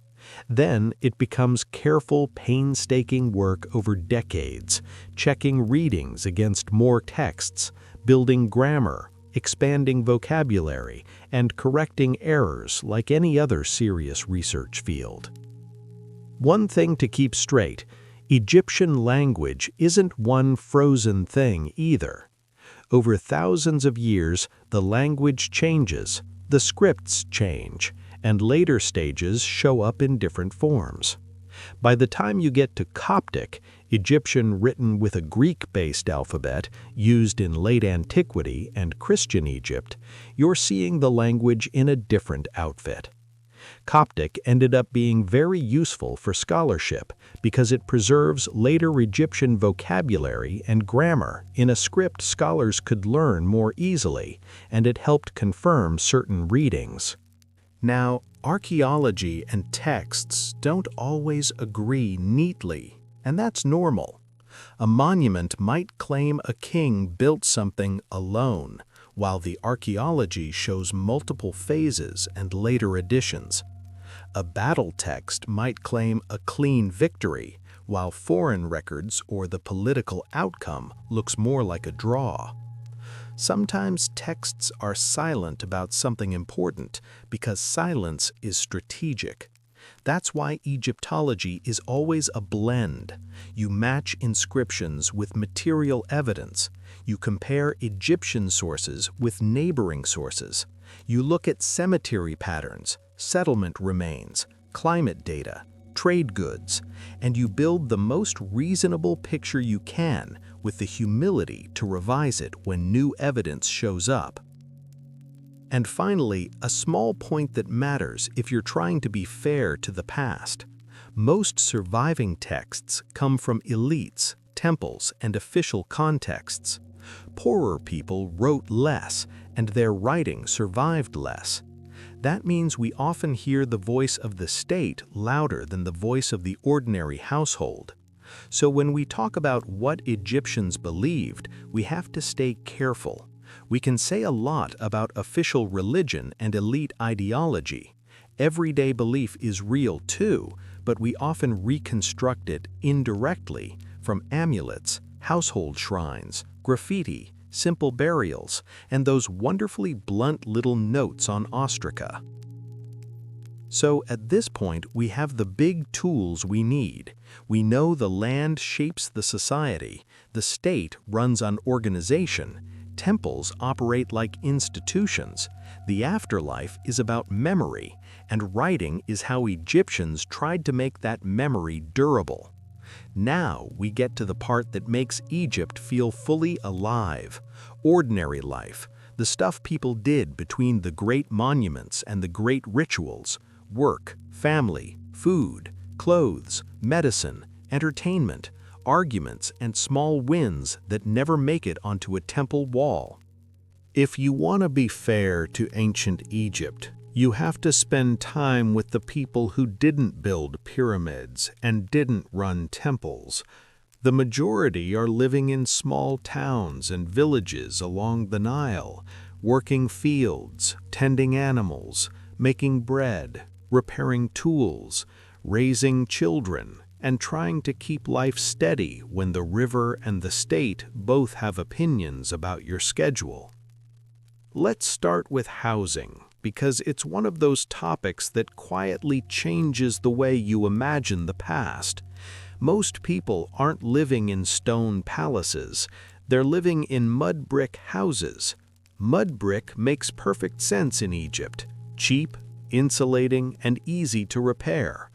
[SPEAKER 2] Then it becomes careful, painstaking work over decades, checking readings against more texts, building grammar, expanding vocabulary, and correcting errors like any other serious research field. One thing to keep straight, Egyptian language isn't one frozen thing either. Over thousands of years, the language changes, the scripts change, and later stages show up in different forms. By the time you get to Coptic, Egyptian written with a Greek-based alphabet used in late antiquity and Christian Egypt, you're seeing the language in a different outfit. Coptic ended up being very useful for scholarship because it preserves later Egyptian vocabulary and grammar in a script scholars could learn more easily, and it helped confirm certain readings. Now, archaeology and texts don't always agree neatly, and that's normal. A monument might claim a king built something alone, while the archaeology shows multiple phases and later additions. A battle text might claim a clean victory, while foreign records or the political outcome looks more like a draw. Sometimes texts are silent about something important because silence is strategic. That's why Egyptology is always a blend. You match inscriptions with material evidence. You compare Egyptian sources with neighboring sources. You look at cemetery patterns, settlement remains, climate data, trade goods, and you build the most reasonable picture you can with the humility to revise it when new evidence shows up. And finally, a small point that matters if you're trying to be fair to the past. Most surviving texts come from elites, temples, and official contexts. Poorer people wrote less, and their writing survived less. That means we often hear the voice of the state louder than the voice of the ordinary household. So when we talk about what Egyptians believed, we have to stay careful. We can say a lot about official religion and elite ideology. Everyday belief is real too, but we often reconstruct it indirectly from amulets, household shrines, graffiti, simple burials, and those wonderfully blunt little notes on ostraca. So at this point, we have the big tools we need. We know the land shapes the society, the state runs on organization, temples operate like institutions, the afterlife is about memory, and writing is how Egyptians tried to make that memory durable. Now we get to the part that makes Egypt feel fully alive. Ordinary life, the stuff people did between the great monuments and the great rituals, work, family, food, clothes, medicine, entertainment, arguments, and small wins that never make it onto a temple wall. If you want to be fair to ancient Egypt, you have to spend time with the people who didn't build pyramids and didn't run temples. The majority are living in small towns and villages along the Nile, working fields, tending animals, making bread, repairing tools, raising children, and trying to keep life steady when the river and the state both have opinions about your schedule. Let's start with housing, because it's one of those topics that quietly changes the way you imagine the past. Most people aren't living in stone palaces, they're living in mud brick houses. Mud brick makes perfect sense in Egypt, cheap, insulating, and easy to repair.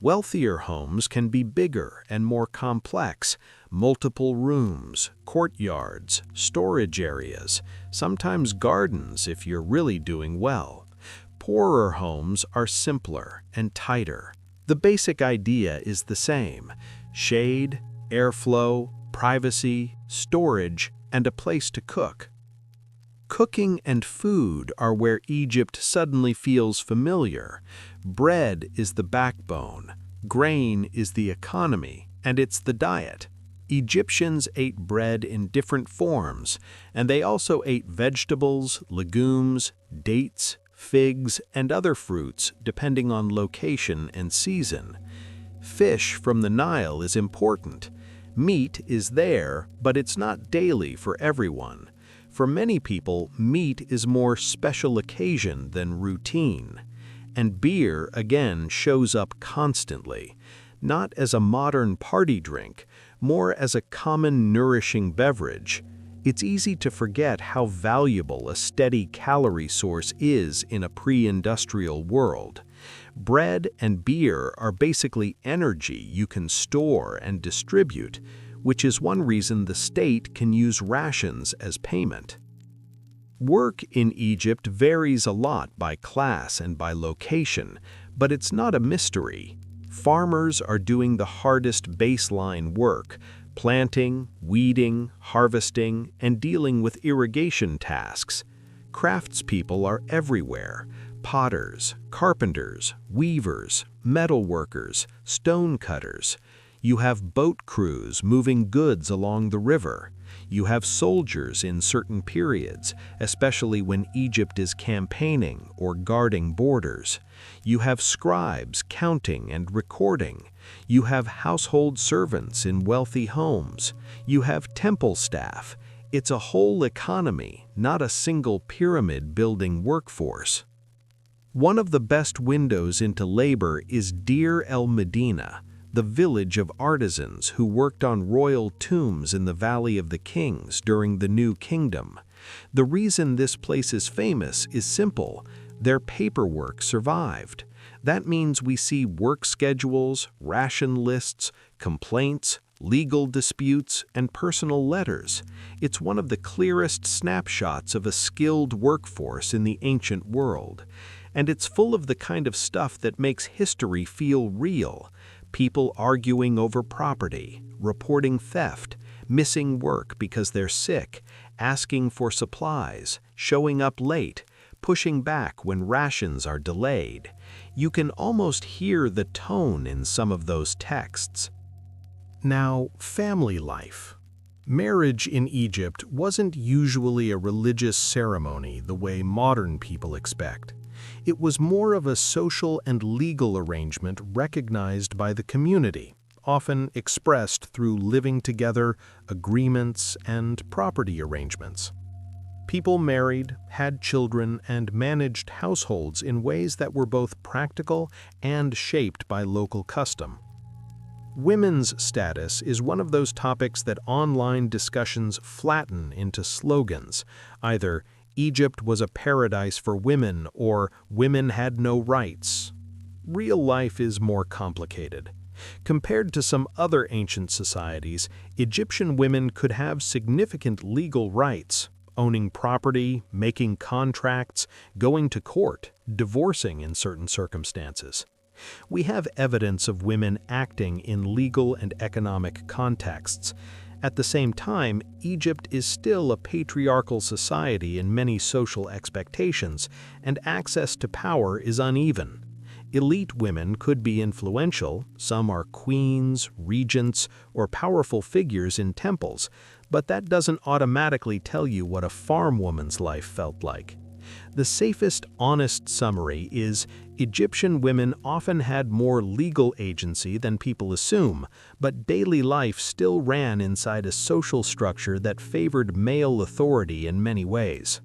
[SPEAKER 2] Wealthier homes can be bigger and more complex, multiple rooms, courtyards, storage areas, sometimes gardens if you're really doing well. Poorer homes are simpler and tighter. The basic idea is the same: shade, airflow, privacy, storage, and a place to cook. Cooking and food are where Egypt suddenly feels familiar. Bread is the backbone, grain is the economy, and it's the diet. Egyptians ate bread in different forms, and they also ate vegetables, legumes, dates, figs, and other fruits depending on location and season. Fish from the Nile is important. Meat is there, but it's not daily for everyone. For many people, meat is more special occasion than routine. And beer, again, shows up constantly, not as a modern party drink, more as a common nourishing beverage. It's easy to forget how valuable a steady calorie source is in a pre-industrial world. Bread and beer are basically energy you can store and distribute, which is one reason the state can use rations as payment. Work in Egypt varies a lot by class and by location, but it's not a mystery. Farmers are doing the hardest baseline work: planting, weeding, harvesting, and dealing with irrigation tasks. Craftspeople are everywhere: potters, carpenters, weavers, metal workers, stone cutters. You have boat crews moving goods along the river. You have soldiers in certain periods, especially when Egypt is campaigning or guarding borders. You have scribes counting and recording. You have household servants in wealthy homes. You have temple staff. It's a whole economy, not a single pyramid-building workforce. One of the best windows into labor is Deir el-Medina, the village of artisans who worked on royal tombs in the Valley of the Kings during the New Kingdom. The reason this place is famous is simple: their paperwork survived. That means we see work schedules, ration lists, complaints, legal disputes, and personal letters. It's one of the clearest snapshots of a skilled workforce in the ancient world. And it's full of the kind of stuff that makes history feel real. People arguing over property, reporting theft, missing work because they're sick, asking for supplies, showing up late, pushing back when rations are delayed. You can almost hear the tone in some of those texts.
[SPEAKER 1] Now, family life. Marriage in Egypt wasn't usually a religious ceremony the way modern people expect. It was more of a social and legal arrangement recognized by the community, often expressed through living together, agreements, and property arrangements. People married, had children, and managed households in ways that were both practical and shaped by local custom. Women's status is one of those topics that online discussions flatten into slogans, either "Egypt was a paradise for women" or "women had no rights." Real life is more complicated. Compared to some other ancient societies, Egyptian women could have significant legal rights: owning property, making contracts, going to court, divorcing in certain circumstances. We have evidence of women acting in legal and economic contexts. At the same time, Egypt is still a patriarchal society in many social expectations, and access to power is uneven. Elite women could be influential, some are queens, regents, or powerful figures in temples, but that doesn't automatically tell you what a farm woman's life felt like.
[SPEAKER 2] The safest, honest summary is Egyptian women often had more legal agency than people assume, but daily life still ran inside a social structure that favored male authority in many ways.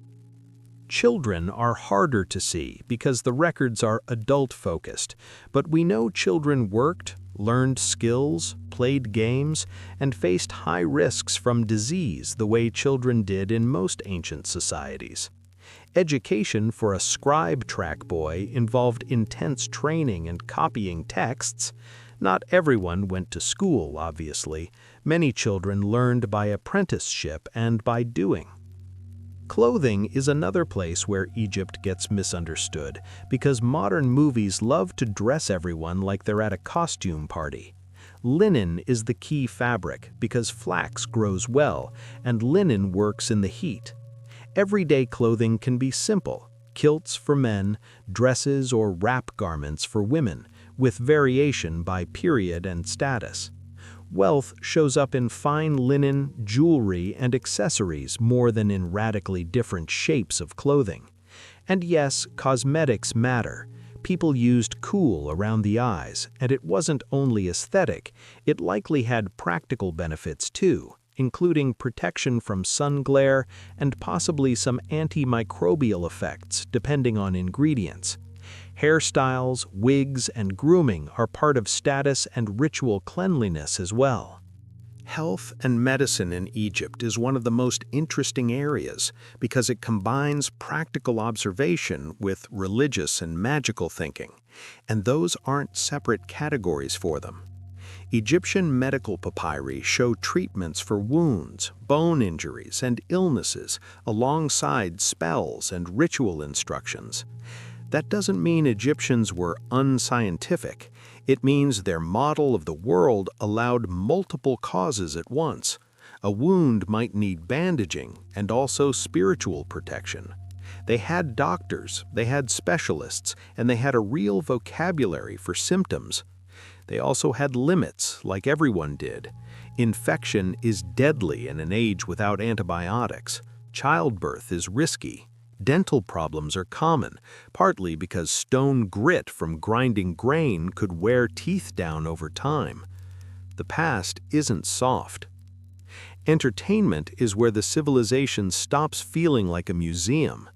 [SPEAKER 2] Children are harder to see because the records are adult-focused, but we know children worked, learned skills, played games, and faced high risks from disease the way children did in most ancient societies. Education for a scribe track boy involved intense training and copying texts. Not everyone went to school, obviously. Many children learned by apprenticeship and by doing. Clothing is another place where Egypt gets misunderstood because modern movies love to dress everyone like they're at a costume party. Linen is the key fabric because flax grows well and linen works in the heat. Everyday clothing can be simple, kilts for men, dresses or wrap garments for women, with variation by period and status. Wealth shows up in fine linen, jewelry, and accessories more than in radically different shapes of clothing. And yes, cosmetics matter. People used kohl around the eyes, and it wasn't only aesthetic, it likely had practical benefits too, including protection from sun glare and possibly some antimicrobial effects depending on ingredients. Hairstyles, wigs, and grooming are part of status and ritual cleanliness as well. Health and medicine in Egypt is one of the most interesting areas because it combines practical observation with religious and magical thinking, and those aren't separate categories for them. Egyptian medical papyri show treatments for wounds, bone injuries, and illnesses alongside spells and ritual instructions. That doesn't mean Egyptians were unscientific. It means their model of the world allowed multiple causes at once. A wound might need bandaging and also spiritual protection. They had doctors, they had specialists, and they had a real vocabulary for symptoms. They also had limits, like everyone did. Infection is deadly in an age without antibiotics. Childbirth is risky. Dental problems are common, partly because stone grit from grinding grain could wear teeth down over time. The past isn't soft. Entertainment is where the civilization stops feeling like a museum.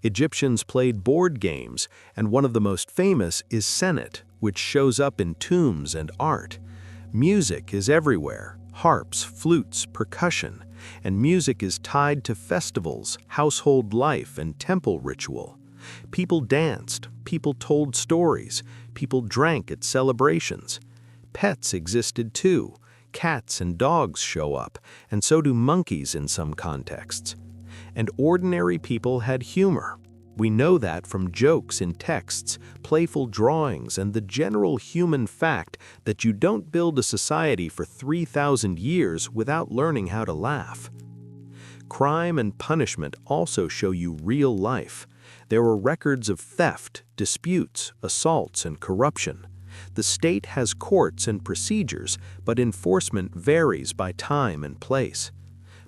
[SPEAKER 2] Egyptians played board games, and one of the most famous is Senet, which shows up in tombs and art. Music is everywhere: harps, flutes, percussion. And music is tied to festivals, household life, and temple ritual. People danced, people told stories, people drank at celebrations. Pets existed too. Cats and dogs show up, and so do monkeys in some contexts. And ordinary people had humor. We know that from jokes in texts, playful drawings, and the general human fact that you don't build a society for 3,000 years without learning how to laugh. Crime and punishment also show you real life. There were records of theft, disputes, assaults, and corruption. The state has courts and procedures, but enforcement varies by time and place.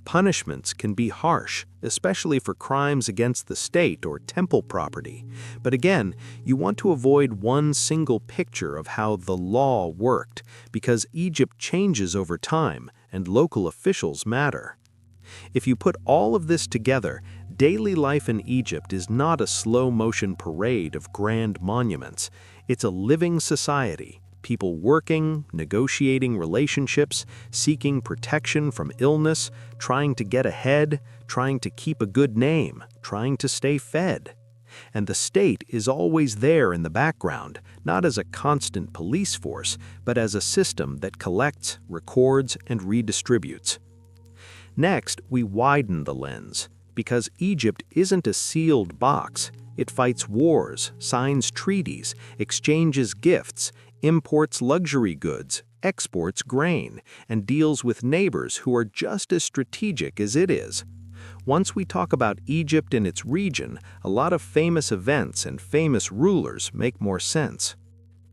[SPEAKER 2] Punishments can be harsh, especially for crimes against the state or temple property. But again, you want to avoid one single picture of how the law worked, because Egypt changes over time and local officials matter. If you put all of this together, daily life in Egypt is not a slow-motion parade of grand monuments. It's a living society. People working, negotiating relationships, seeking protection from illness, trying to get ahead, trying to keep a good name, trying to stay fed. And the state is always there in the background, not as a constant police force, but as a system that collects, records, and redistributes. Next, we widen the lens, because Egypt isn't a sealed box. It fights wars, signs treaties, exchanges gifts, imports luxury goods, exports grain, and deals with neighbors who are just as strategic as it is. Once we talk about Egypt and its region, a lot of famous events and famous rulers make more sense.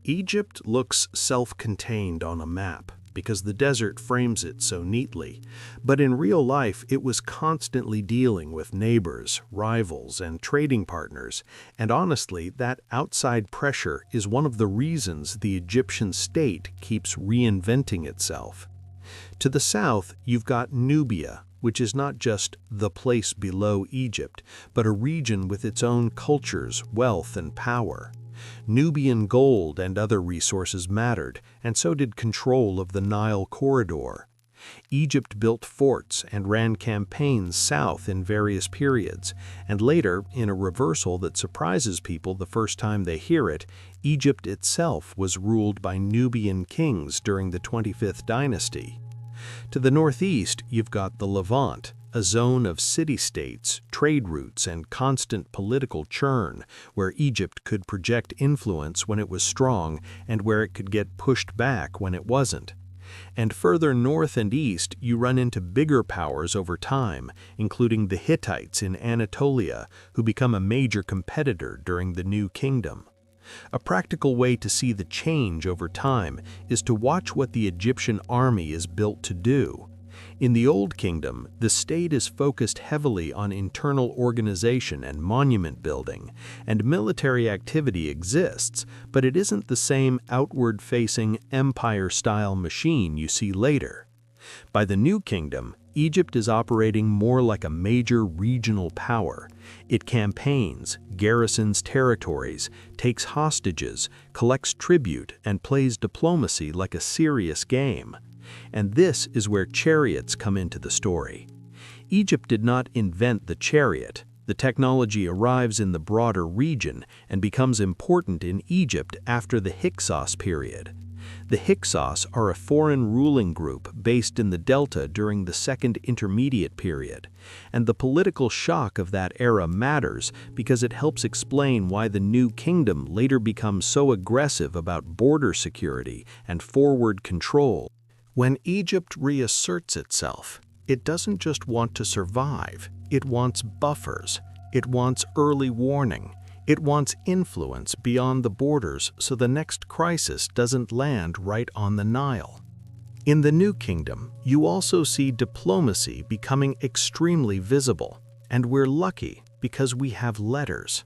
[SPEAKER 2] Egypt looks self-contained on a map, because the desert frames it so neatly, but in real life it was constantly dealing with neighbors, rivals, and trading partners, and honestly, that outside pressure is one of the reasons the Egyptian state keeps reinventing itself. To the south, you've got Nubia, which is not just the place below Egypt, but a region with its own cultures, wealth, and power. Nubian gold and other resources mattered, and so did control of the Nile corridor. Egypt built forts and ran campaigns south in various periods, and later, in a reversal that surprises people the first time they hear it, Egypt itself was ruled by Nubian kings during the 25th dynasty. To the northeast, you've got the Levant, a zone of city-states, trade routes, and constant political churn, where Egypt could project influence when it was strong and where it could get pushed back when it wasn't. And further north and east, you run into bigger powers over time, including the Hittites in Anatolia, who become a major competitor during the New Kingdom. A practical way to see the change over time is to watch what the Egyptian army is built to do. In the Old Kingdom, the state is focused heavily on internal organization and monument building, and military activity exists, but it isn't the same outward-facing empire-style machine you see later. By the New Kingdom, Egypt is operating more like a major regional power. It campaigns, garrisons territories, takes hostages, collects tribute, and plays diplomacy like a serious game. And this is where chariots come into the story. Egypt did not invent the chariot. The technology arrives in the broader region and becomes important in Egypt after the Hyksos period. The Hyksos are a foreign ruling group based in the Delta during the Second Intermediate period, and the political shock of that era matters because it helps explain why the New Kingdom later becomes so aggressive about border security and forward control. When Egypt reasserts itself, it doesn't just want to survive, it wants buffers, it wants early warning, it wants influence beyond the borders so the next crisis doesn't land right on the Nile. In the New Kingdom, you also see diplomacy becoming extremely visible, and we're lucky because we have letters.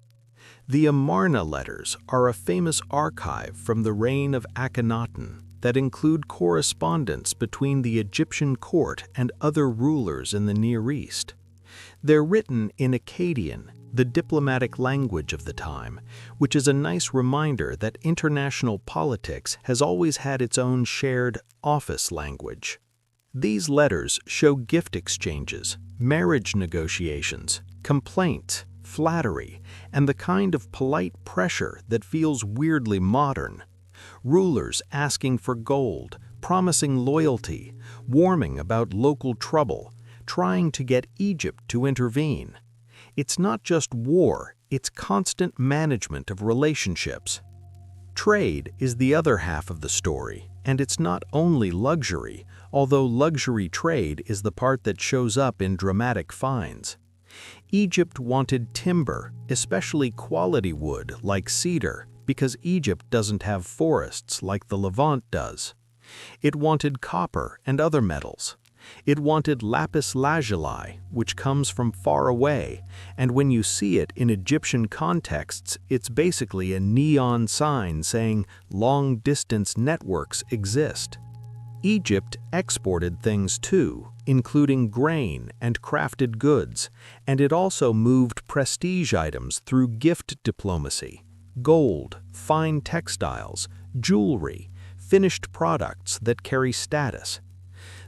[SPEAKER 2] The Amarna letters are a famous archive from the reign of Akhenaten that include correspondence between the Egyptian court and other rulers in the Near East. They're written in Akkadian, the diplomatic language of the time, which is a nice reminder that international politics has always had its own shared office language. These letters show gift exchanges, marriage negotiations, complaints, flattery, and the kind of polite pressure that feels weirdly modern. Rulers asking for gold, promising loyalty, warning about local trouble, trying to get Egypt to intervene. It's not just war, it's constant management of relationships. Trade is the other half of the story, and it's not only luxury, although luxury trade is the part that shows up in dramatic finds. Egypt wanted timber, especially quality wood like cedar, because Egypt doesn't have forests like the Levant does. It wanted copper and other metals. It wanted lapis lazuli, which comes from far away, and when you see it in Egyptian contexts, it's basically a neon sign saying long-distance networks exist. Egypt exported things too, including grain and crafted goods, and it also moved prestige items through gift diplomacy. Gold, fine textiles, jewelry, finished products that carry status.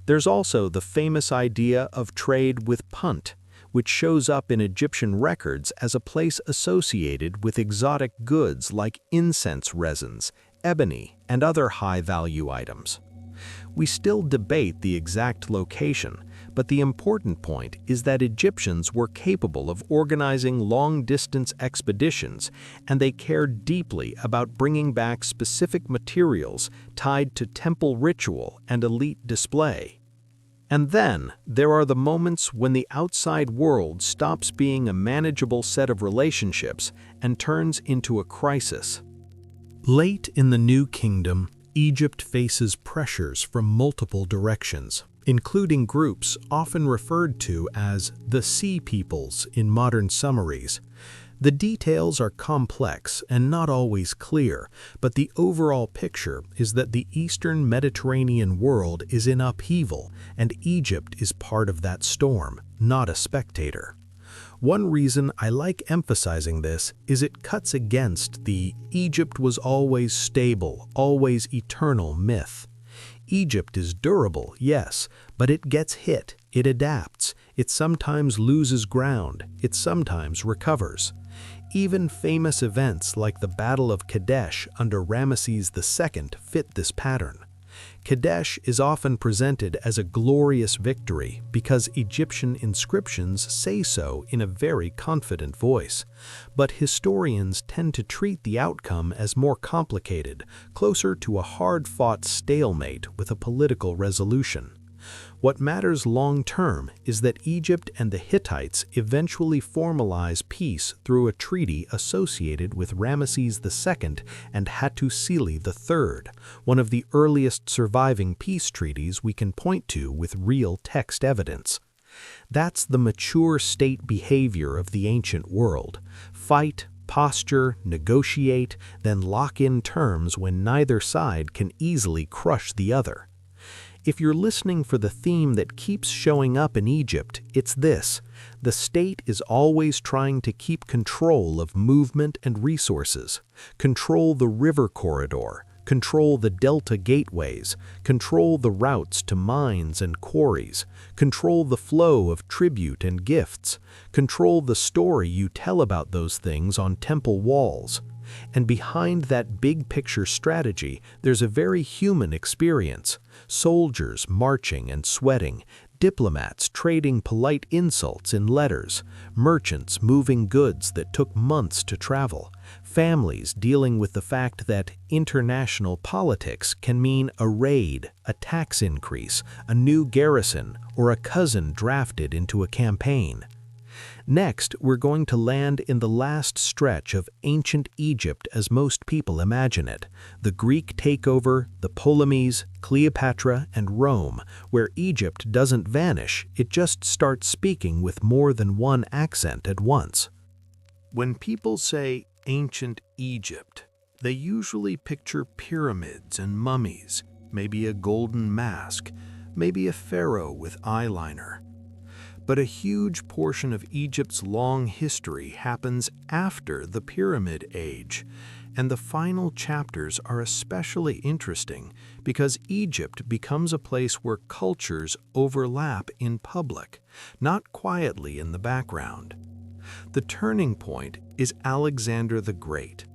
[SPEAKER 2] There's also the famous idea of trade with Punt, which shows up in Egyptian records as a place associated with exotic goods like incense resins, ebony, and other high-value items. We still debate the exact location, but the important point is that Egyptians were capable of organizing long-distance expeditions, and they cared deeply about bringing back specific materials tied to temple ritual and elite display. And then, there are the moments when the outside world stops being a manageable set of relationships and turns into a crisis. Late in the New Kingdom,
[SPEAKER 1] Egypt faces pressures from multiple directions, including groups often referred to as the Sea Peoples in modern summaries. The details are complex and not always clear, but the overall picture is that the Eastern Mediterranean world is in upheaval, and Egypt is part of that storm, not a spectator. One reason I like emphasizing this is it cuts against the "Egypt was always stable, always eternal" myth. Egypt is durable, yes, but it gets hit, it adapts, it sometimes loses ground, it sometimes recovers. Even famous events like the Battle of Kadesh under Ramesses II fit this pattern. Kadesh is often presented as a glorious victory because Egyptian inscriptions say so in a very confident voice. But historians tend to treat the outcome as more complicated, closer to a hard-fought stalemate with a political resolution. What matters long-term is that Egypt and the Hittites eventually formalize peace through a treaty associated with Ramesses II and Hattusili III, one of the earliest surviving peace treaties we can point to with real text evidence. That's the mature state behavior of the ancient world: fight, posture, negotiate, then lock in terms when neither side can easily crush the other. If you're listening for the theme that keeps showing up in Egypt, it's this: the state is always trying to keep control of movement and resources, control the river corridor, control the delta gateways, control the routes to mines and quarries, control the flow of tribute and gifts, control the story you tell about those things on temple walls. And behind that big-picture strategy, there's a very human experience: soldiers marching and sweating, diplomats trading polite insults in letters, merchants moving goods that took months to travel, families dealing with the fact that international politics can mean a raid, a tax increase, a new garrison, or a cousin drafted into a campaign. Next, we're going to land in the last stretch of ancient Egypt as most people imagine it: the Greek takeover, the Ptolemies, Cleopatra, and Rome, where Egypt doesn't vanish, it just starts speaking with more than one accent at once. When people say ancient Egypt, they usually picture pyramids and mummies, maybe a golden mask, maybe a pharaoh with eyeliner. But a huge portion of Egypt's long history happens after the Pyramid Age, and the final chapters are especially interesting because Egypt becomes a place where cultures overlap in public, not quietly in the background. The turning point is Alexander the Great.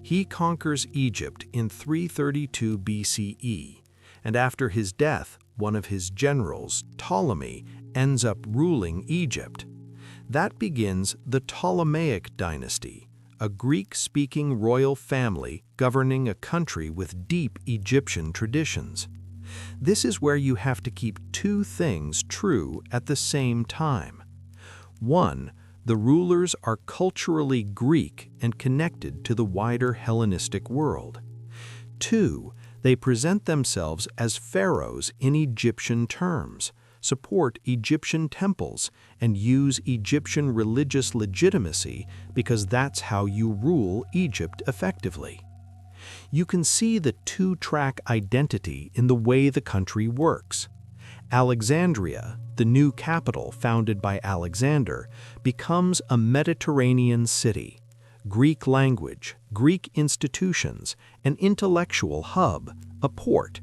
[SPEAKER 1] He conquers Egypt in 332 BCE, and after his death, one of his generals, Ptolemy, ends up ruling Egypt. That begins the Ptolemaic dynasty, a Greek-speaking royal family governing a country with deep Egyptian traditions. This is where you have to keep two things true at the same time. One, the rulers are culturally Greek and connected to the wider Hellenistic world. Two, they present themselves as pharaohs in Egyptian terms, support Egyptian temples, and use Egyptian religious legitimacy because that's how you rule Egypt effectively. You can see the two-track identity in the way the country works. Alexandria, the new capital founded by Alexander, becomes a Mediterranean city. Greek language, Greek institutions, an intellectual hub, a port.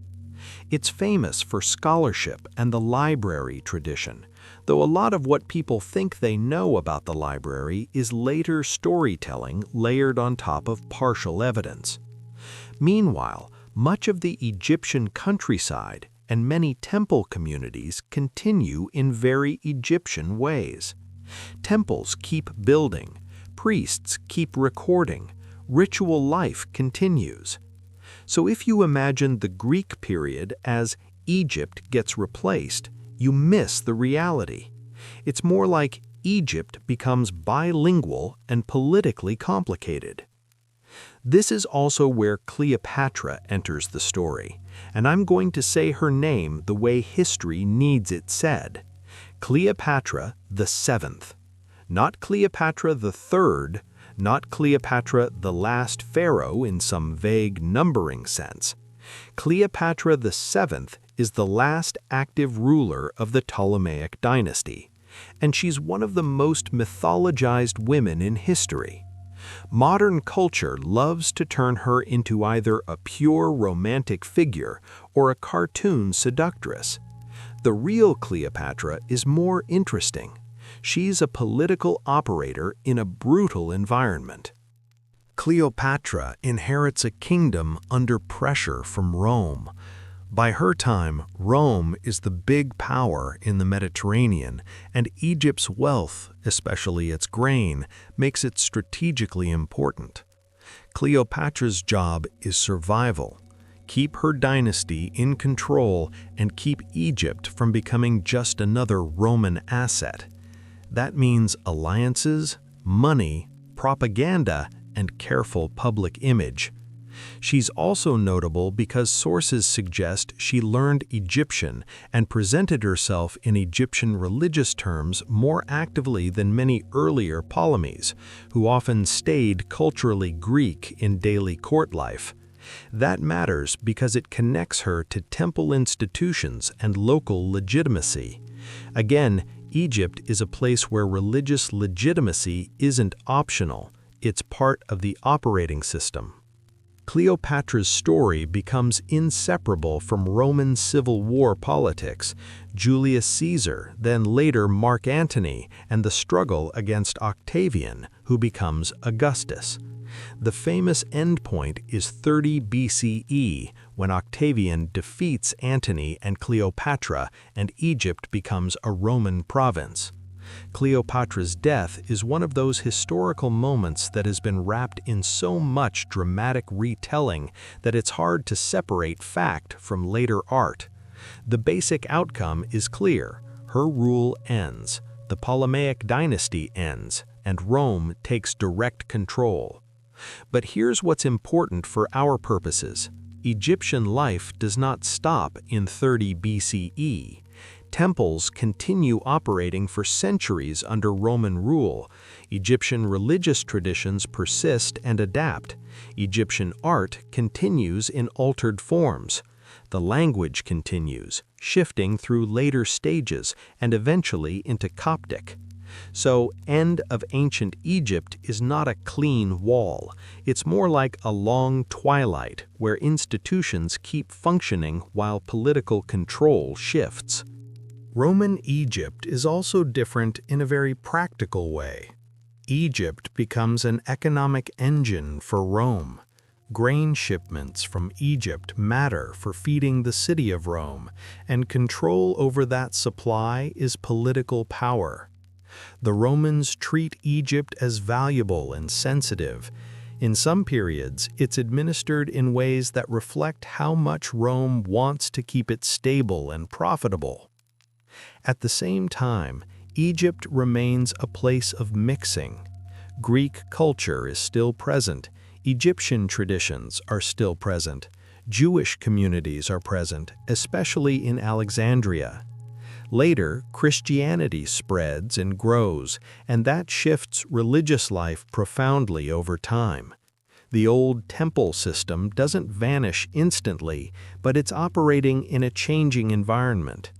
[SPEAKER 1] It's famous for scholarship and the library tradition, though a lot of what people think they know about the library is later storytelling layered on top of partial evidence. Meanwhile, much of the Egyptian countryside and many temple communities continue in very Egyptian ways. Temples keep building, priests keep recording, ritual life continues. So if you imagine the Greek period as Egypt gets replaced, you miss the reality. It's more like Egypt becomes bilingual and politically complicated.
[SPEAKER 2] This is also where Cleopatra enters the story, and I'm going to say her name the way history needs it said. Cleopatra the Seventh. Not Cleopatra the Third, not Cleopatra the last pharaoh in some vague numbering sense. Cleopatra the Seventh is the last active ruler of the Ptolemaic dynasty, and she's one of the most mythologized women in history. Modern culture loves to turn her into either a pure romantic figure or a cartoon seductress. The real Cleopatra is more interesting. She's a political operator in a brutal environment. Cleopatra inherits a kingdom under pressure from Rome. By her time, Rome is the big power in the Mediterranean, and Egypt's wealth, especially its grain, makes it strategically important. Cleopatra's job is survival. Keep her dynasty in control and keep Egypt from becoming just another Roman asset. That means alliances, money, propaganda, and careful public image. She's also notable because sources suggest she learned Egyptian and presented herself in Egyptian religious terms more actively than many earlier Ptolemies, who often stayed culturally Greek in daily court life. That matters because it connects her to temple institutions and local legitimacy. Again, Egypt is a place where religious legitimacy isn't optional, it's part of the operating system. Cleopatra's story becomes inseparable from Roman Civil War politics, Julius Caesar, then later Mark Antony, and the struggle against Octavian, who becomes Augustus. The famous endpoint is 30 BCE, when Octavian defeats Antony and Cleopatra, and Egypt becomes a Roman province. Cleopatra's death is one of those historical moments that has been wrapped in so much dramatic retelling that it's hard to separate fact from later art. The basic outcome is clear. Her rule ends, the Ptolemaic dynasty ends, and Rome takes direct control. But here's what's important for our purposes. Egyptian life does not stop in 30 BCE. Temples continue operating for centuries under Roman rule. Egyptian religious traditions persist and adapt. Egyptian art continues in altered forms. The language continues, shifting through later stages and eventually into Coptic. So, end of ancient Egypt is not a clean wall. It's more like a long twilight where institutions keep functioning while political control shifts. Roman Egypt is also different in a very practical way. Egypt becomes an economic engine for Rome. Grain shipments from Egypt matter for feeding the city of Rome, and control over that supply is political power. The Romans treat Egypt as valuable and sensitive. In some periods, it's administered in ways that reflect how much Rome wants to keep it stable and profitable. At the same time, Egypt remains a place of mixing. Greek culture is still present, Egyptian traditions are still present, Jewish communities are present, especially in Alexandria. Later, Christianity spreads and grows, and that shifts religious life profoundly over time. The old temple system doesn't vanish instantly, but it's operating in a changing environment.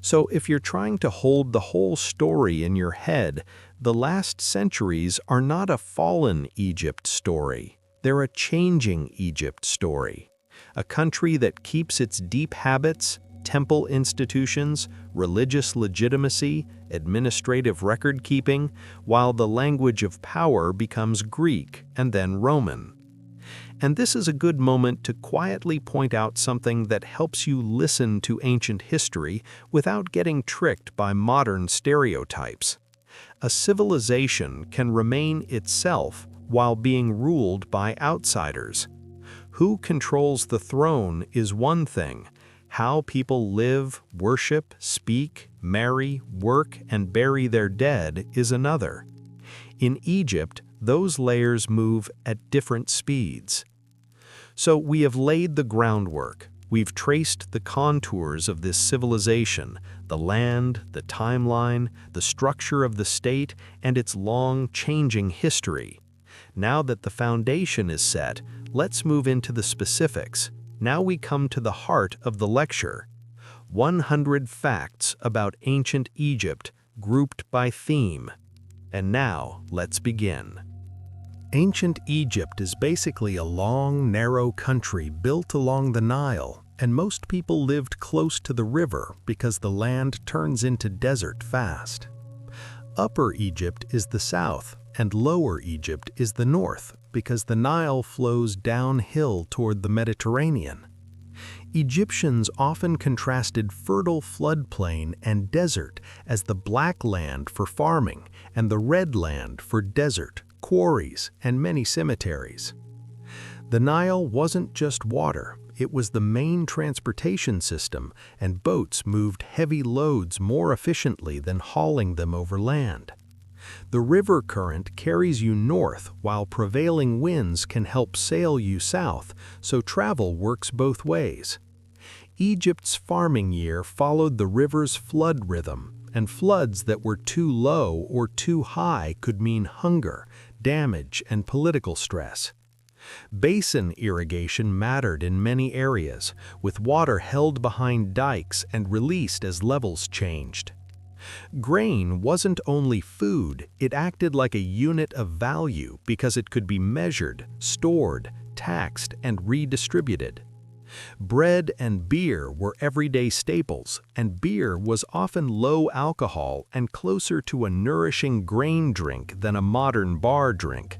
[SPEAKER 2] So if you're trying to hold the whole story in your head, the last centuries are not a fallen Egypt story. They're a changing Egypt story. A country that keeps its deep habits, temple institutions, religious legitimacy, administrative record-keeping, while the language of power becomes Greek and then Roman. And this is a good moment to quietly point out something that helps you listen to ancient history without getting tricked by modern stereotypes. A civilization can remain itself while being ruled by outsiders. Who controls the throne is one thing. How people live, worship, speak, marry, work, and bury their dead is another. In Egypt, those layers move at different speeds. So we have laid the groundwork. We've traced the contours of this civilization, the land, the timeline, the structure of the state, and its long, changing history. Now that the foundation is set, let's move into the specifics. Now we come to the heart of the lecture. 100 facts about ancient Egypt, grouped by theme. And now, let's begin.
[SPEAKER 1] Ancient Egypt is basically a long, narrow country built along the Nile, and most people lived close to the river because the land turns into desert fast. Upper Egypt is the south, and Lower Egypt is the north because the Nile flows downhill toward the Mediterranean. Egyptians often contrasted fertile floodplain and desert as the black land for farming and the red land for desert, quarries, and many cemeteries. The Nile wasn't just water, it was the main transportation system, and boats moved heavy loads more efficiently than hauling them over land. The river current carries you north while prevailing winds can help sail you south, so travel works both ways. Egypt's farming year followed the river's flood rhythm, and floods that were too low or too high could mean hunger, damage, and political stress. Basin irrigation mattered in many areas, with water held behind dikes and released as levels changed. Grain wasn't only food, it acted like a unit of value because it could be measured, stored, taxed, and redistributed. Bread and beer were everyday staples, and beer was often low alcohol and closer to a nourishing grain drink than a modern bar drink.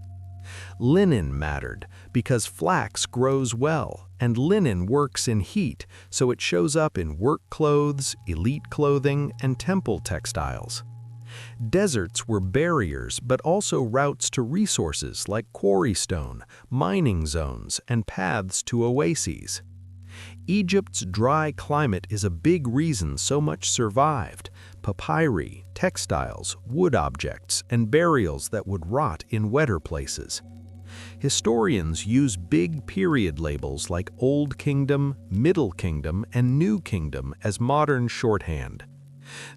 [SPEAKER 1] Linen mattered because flax grows well, and linen works in heat, so it shows up in work clothes, elite clothing, and temple textiles. Deserts were barriers but also routes to resources like quarry stone, mining zones, and paths to oases. Egypt's dry climate is a big reason so much survived: papyri, textiles, wood objects, and burials that would rot in wetter places. Historians use big period labels like Old Kingdom, Middle Kingdom, and New Kingdom as modern shorthand.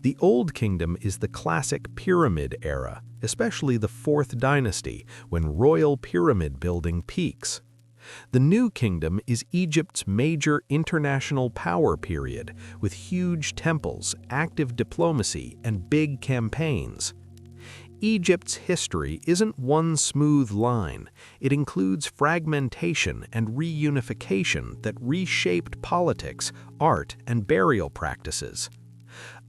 [SPEAKER 1] The Old Kingdom is the classic pyramid era, especially the 4th dynasty, when royal pyramid building peaks. The New Kingdom is Egypt's major international power period, with huge temples, active diplomacy, and big campaigns. Egypt's history isn't one smooth line. It includes fragmentation and reunification that reshaped politics, art, and burial practices.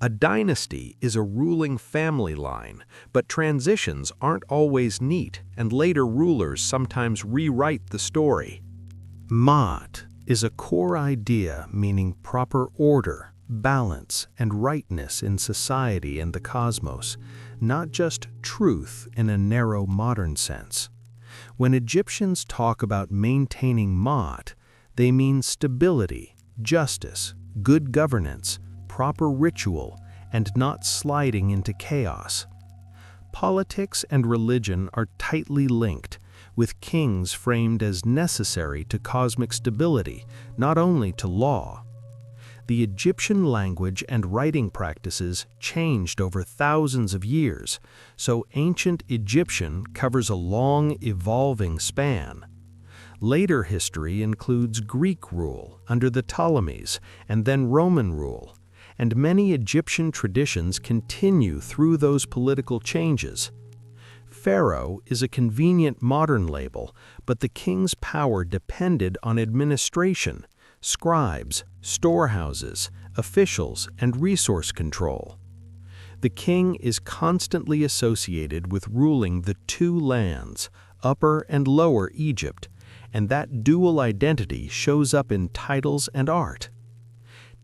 [SPEAKER 1] A dynasty is a ruling family line, but transitions aren't always neat, and later rulers sometimes rewrite the story. Ma'at is a core idea meaning proper order, balance, and rightness in society and the cosmos, not just truth in a narrow modern sense. When Egyptians talk about maintaining Ma'at, they mean stability, justice, good governance, proper ritual, and not sliding into chaos. Politics and religion are tightly linked, with kings framed as necessary to cosmic stability, not only to law. The Egyptian language and writing practices changed over thousands of years, so ancient Egyptian covers a long, evolving span. Later history includes Greek rule under the Ptolemies and then Roman rule, and many Egyptian traditions continue through those political changes. Pharaoh is a convenient modern label, but the king's power depended on administration, scribes, storehouses, officials, and resource control. The king is constantly associated with ruling the two lands, Upper and Lower Egypt, and that dual identity shows up in titles and art.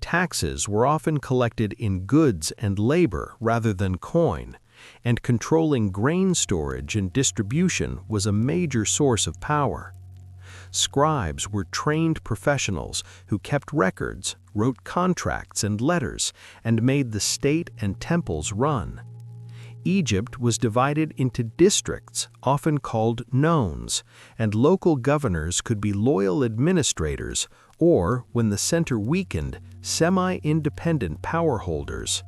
[SPEAKER 1] Taxes were often collected in goods and labor rather than coin, and controlling grain storage and distribution was a major source of power. Scribes were trained professionals who kept records, wrote contracts and letters, and made the state and temples run.
[SPEAKER 2] Egypt was divided into districts, often called nomes, and local governors could be loyal administrators or, when the center weakened, semi-independent power holders.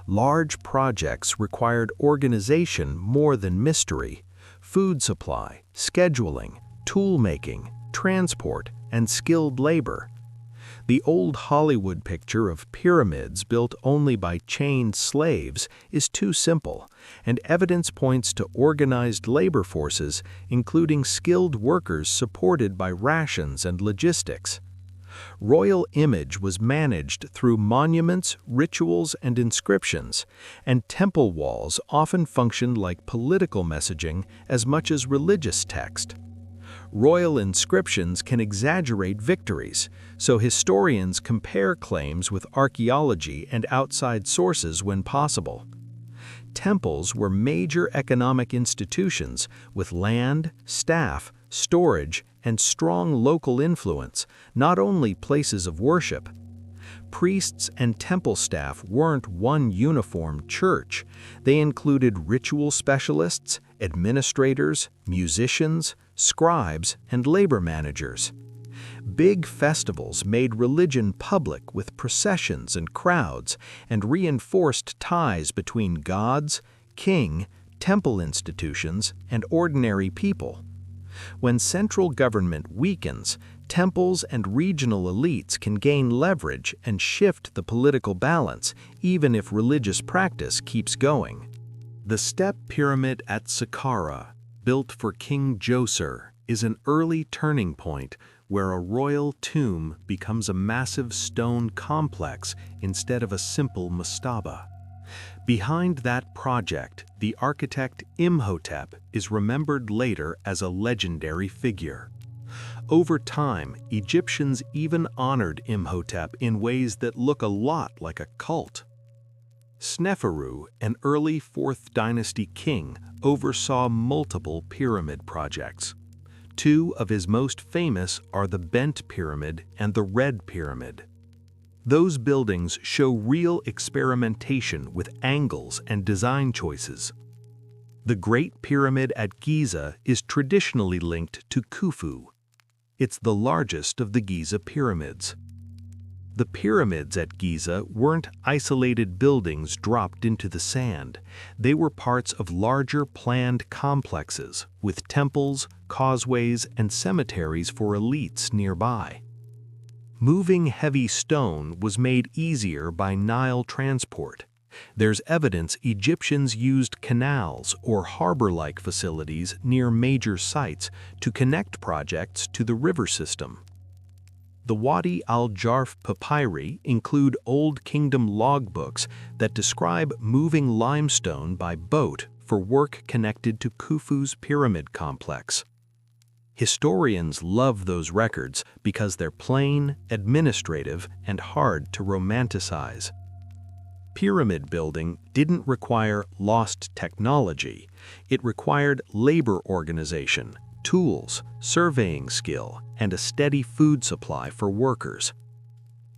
[SPEAKER 2] Large projects required organization more than mystery: food supply, scheduling, tool-making, transport, and skilled labor. The old Hollywood picture of pyramids built only by chained slaves is too simple, and evidence points to organized labor forces, including skilled workers supported by rations and logistics. Royal image was managed through monuments, rituals, and inscriptions, and temple walls often functioned like political messaging as much as religious text. Royal inscriptions can exaggerate victories, so historians compare claims with archaeology and outside sources when possible. Temples were major economic institutions with land, staff, storage, and strong local influence, not only places of worship. Priests and temple staff weren't one uniform church. They included ritual specialists, administrators, musicians, scribes, and labor managers. Big festivals made religion public with processions and crowds, and reinforced ties between gods, king, temple institutions, and ordinary people. When central government weakens, temples and regional elites can gain leverage and shift the political balance, even if religious practice keeps going. The step pyramid at Saqqara, built for King Djoser, is an early turning point where a royal tomb becomes a massive stone complex instead of a simple mastaba. Behind that project, the architect Imhotep is remembered later as a legendary figure. Over time, Egyptians even honored Imhotep in ways that look a lot like a cult. Sneferu, an early 4th dynasty king, oversaw multiple pyramid projects. Two of his most famous are the Bent Pyramid and the Red Pyramid. Those buildings show real experimentation with angles and design choices. The Great Pyramid at Giza is traditionally linked to Khufu. It's the largest of the Giza pyramids. The pyramids at Giza weren't isolated buildings dropped into the sand. They were parts of larger planned complexes with temples, causeways, and cemeteries for elites nearby. Moving heavy stone was made easier by Nile transport. There's evidence Egyptians used canals or harbor-like facilities near major sites to connect projects to the river system. The Wadi al-Jarf papyri include Old Kingdom logbooks that describe moving limestone by boat for work connected to Khufu's pyramid complex. Historians love those records because they're plain, administrative, and hard to romanticize. Pyramid building didn't require lost technology. It required labor organization, tools, surveying skill, and a steady food supply for workers.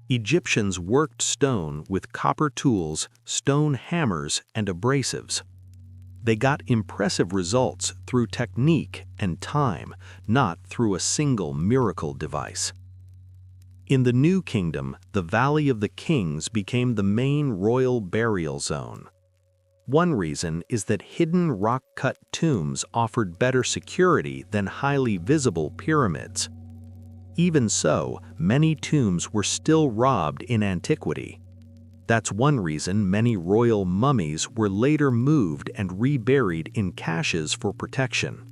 [SPEAKER 2] Egyptians worked stone with copper tools, stone hammers, and abrasives. They got impressive results through technique and time, not through a single miracle device. In the New Kingdom, the Valley of the Kings became the main royal burial zone. One reason is that hidden rock-cut tombs offered better security than highly visible pyramids. Even so, many tombs were still robbed in antiquity. That's one reason many royal mummies were later moved and reburied in caches for protection.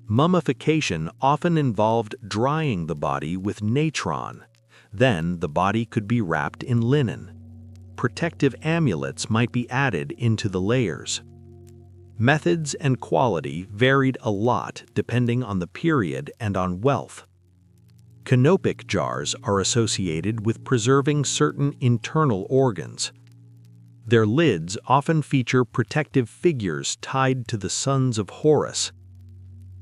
[SPEAKER 2] Mummification often involved drying the body with natron. Then the body could be wrapped in linen. Protective amulets might be added into the layers. Methods and quality varied a lot depending on the period and on wealth. Canopic jars are associated with preserving certain internal organs. Their lids often feature protective figures tied to the sons of Horus.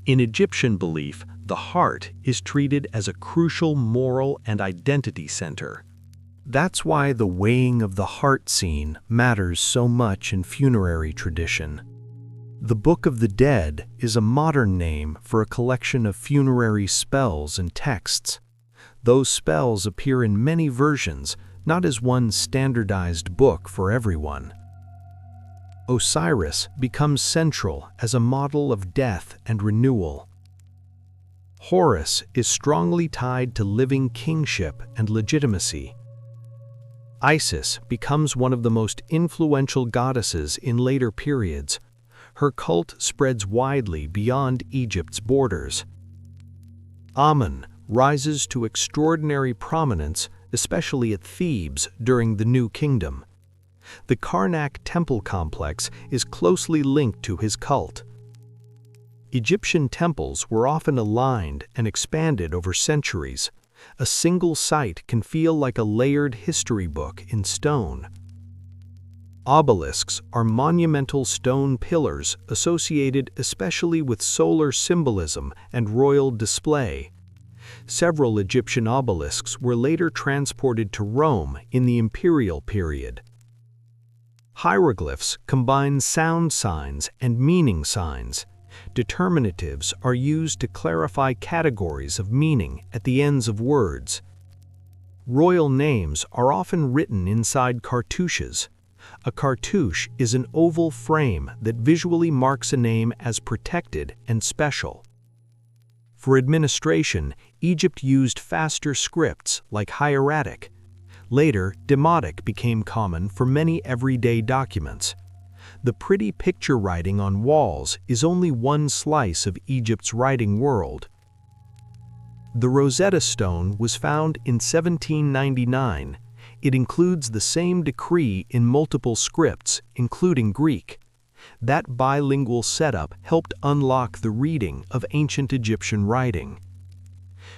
[SPEAKER 2] In Egyptian belief, the heart is treated as a crucial moral and identity center.
[SPEAKER 1] That's why the weighing of the heart scene matters so much in funerary tradition. The Book of the Dead is a modern name for a collection of funerary spells and texts. Those spells appear in many versions, not as one standardized book for everyone. Osiris becomes central as a model of death and renewal. Horus is strongly tied to living kingship and legitimacy. Isis becomes one of the most influential goddesses in later periods. Her cult spreads widely beyond Egypt's borders. Amun rises to extraordinary prominence, especially at Thebes during the New Kingdom. The Karnak temple complex is closely linked to his cult. Egyptian temples were often aligned and expanded over centuries. A single site can feel like a layered history book in stone. Obelisks are monumental stone pillars associated especially with solar symbolism and royal display. Several Egyptian obelisks were later transported to Rome in the imperial period. Hieroglyphs combine sound signs and meaning signs. Determinatives are used to clarify categories of meaning at the ends of words. Royal names are often written inside cartouches. A cartouche is an oval frame that visually marks a name as protected and special. For administration, Egypt used faster scripts like hieratic. Later, demotic became common for many everyday documents. The pretty picture writing on walls is only one slice of Egypt's writing world. The Rosetta Stone was found in 1799. It includes the same decree in multiple scripts, including Greek. That bilingual setup helped unlock the reading of ancient Egyptian writing.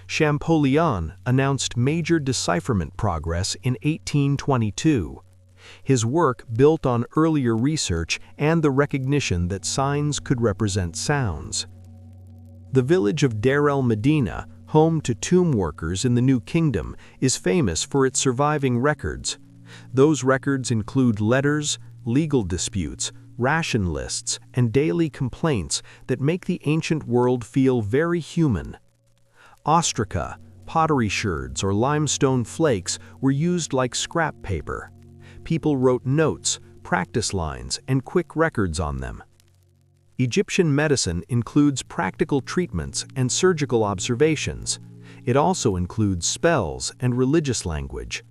[SPEAKER 1] Champollion announced major decipherment progress in 1822. His work built on earlier research and the recognition that signs could represent sounds. The village of Deir el-Medina, home to tomb workers in the New Kingdom, is famous for its surviving records. Those records include letters, legal disputes, ration lists, and daily complaints that make the ancient world feel very human. Ostraca, pottery sherds, or limestone flakes were used like scrap paper. People wrote notes, practice lines, and quick records on them. Egyptian medicine includes practical treatments and surgical observations. It also includes spells and religious language.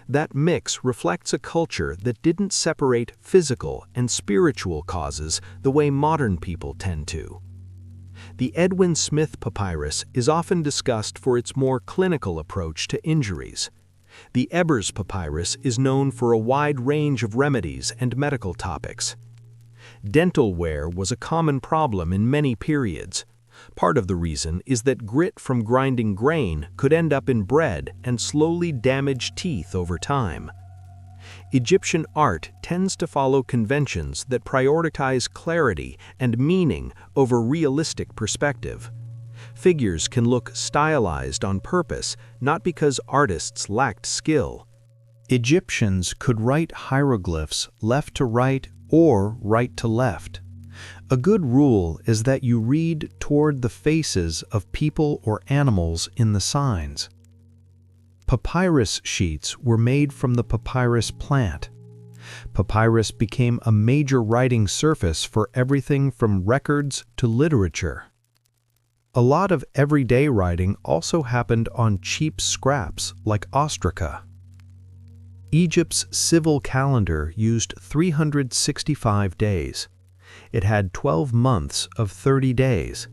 [SPEAKER 1] That mix reflects a culture that didn't separate physical and spiritual causes the way modern people tend to. The Edwin Smith papyrus is often discussed for its more clinical approach to injuries. The Ebers papyrus is known for a wide range of remedies and medical topics. Dental wear was a common problem in many periods. Part of the reason is that grit from grinding grain could end up in bread and slowly damage teeth over time. Egyptian art tends to follow conventions that prioritize clarity and meaning over realistic perspective. Figures can look stylized on purpose, not because artists lacked skill. Egyptians could write hieroglyphs left to right or right to left. A good rule is that you read toward the faces of people or animals in the signs. Papyrus sheets were made from the papyrus plant. Papyrus became a major writing surface for everything from records to literature. A lot of everyday writing also happened on cheap scraps like ostraca. Egypt's civil calendar used 365 days. It had 12 months of 30 days.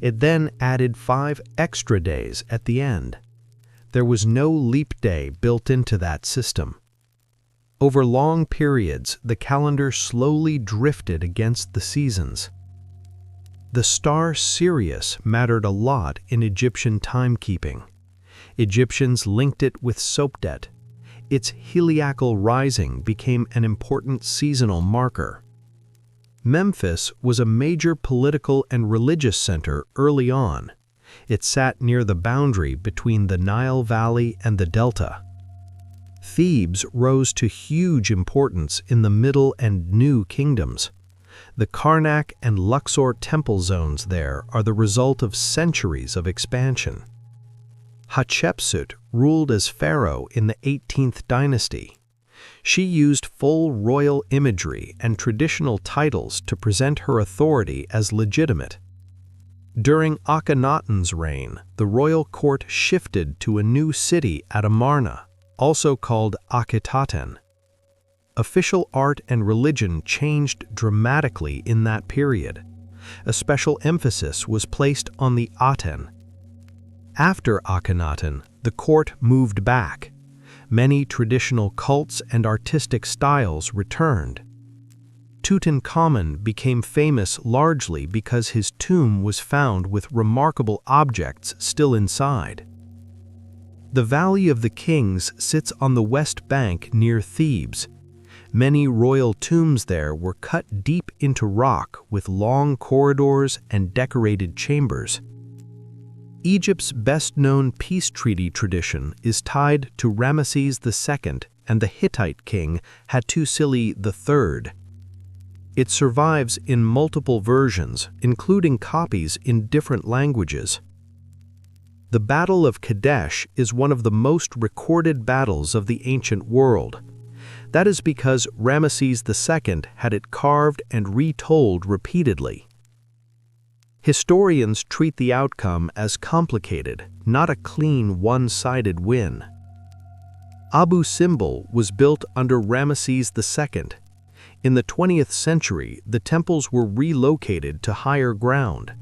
[SPEAKER 1] It then added 5 extra days at the end. There was no leap day built into that system. Over long periods, the calendar slowly drifted against the seasons. The star Sirius mattered a lot in Egyptian timekeeping. Egyptians linked it with Sopdet. Its heliacal rising became an important seasonal marker. Memphis was a major political and religious center early on. It sat near the boundary between the Nile Valley and the Delta. Thebes rose to huge importance in the Middle and New Kingdoms. The Karnak and Luxor temple zones there are the result of centuries of expansion. Hatshepsut ruled as pharaoh in the 18th dynasty. She used full royal imagery and traditional titles to present her authority as legitimate. During Akhenaten's reign, the royal court shifted to a new city at Amarna, also called Akhetaten. Official art and religion changed dramatically in that period. A special emphasis was placed on the Aten. After Akhenaten, the court moved back. Many traditional cults and artistic styles returned. Tutankhamun became famous largely because his tomb was found with remarkable objects still inside. The Valley of the Kings sits on the west bank near Thebes. Many royal tombs there were cut deep into rock with long corridors and decorated chambers. Egypt's best-known peace treaty tradition is tied to Ramesses II and the Hittite king Hattusili III. It survives in multiple versions, including copies in different languages. The Battle of Kadesh is one of the most recorded battles of the ancient world. That is because Ramesses II had it carved and retold repeatedly. Historians treat the outcome as complicated, not a clean, one-sided win. Abu Simbel was built under Ramesses II. In the 20th century, the temples were relocated to higher ground.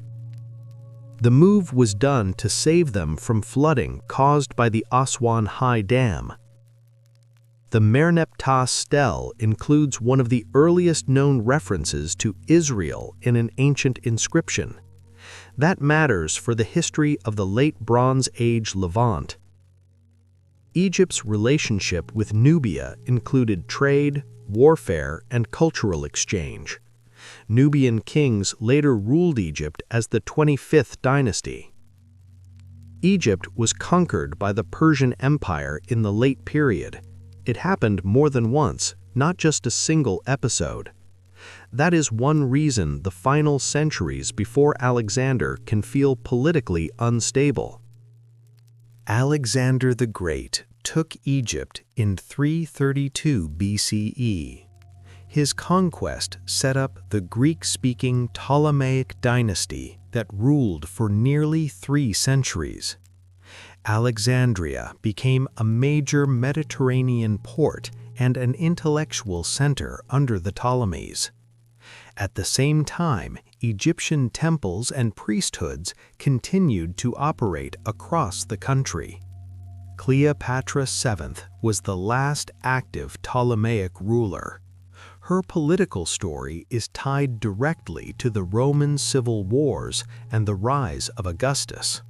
[SPEAKER 1] The move was done to save them from flooding caused by the Aswan High Dam. The Merneptah stele includes one of the earliest known references to Israel in an ancient inscription. That matters for the history of the Late Bronze Age Levant. Egypt's relationship with Nubia included trade, warfare, and cultural exchange. Nubian kings later ruled Egypt as the 25th dynasty. Egypt was conquered by the Persian Empire in the late period. It happened more than once, not just a single episode. That is one reason the final centuries before Alexander can feel politically unstable. Alexander the Great took Egypt in 332 BCE. His conquest set up the Greek-speaking Ptolemaic dynasty that ruled for nearly 3 centuries. Alexandria became a major Mediterranean port and an intellectual center under the Ptolemies. At the same time, Egyptian temples and priesthoods continued to operate across the country. Cleopatra VII was the last active Ptolemaic ruler. Her political story is tied directly to the Roman civil wars and the rise of Augustus.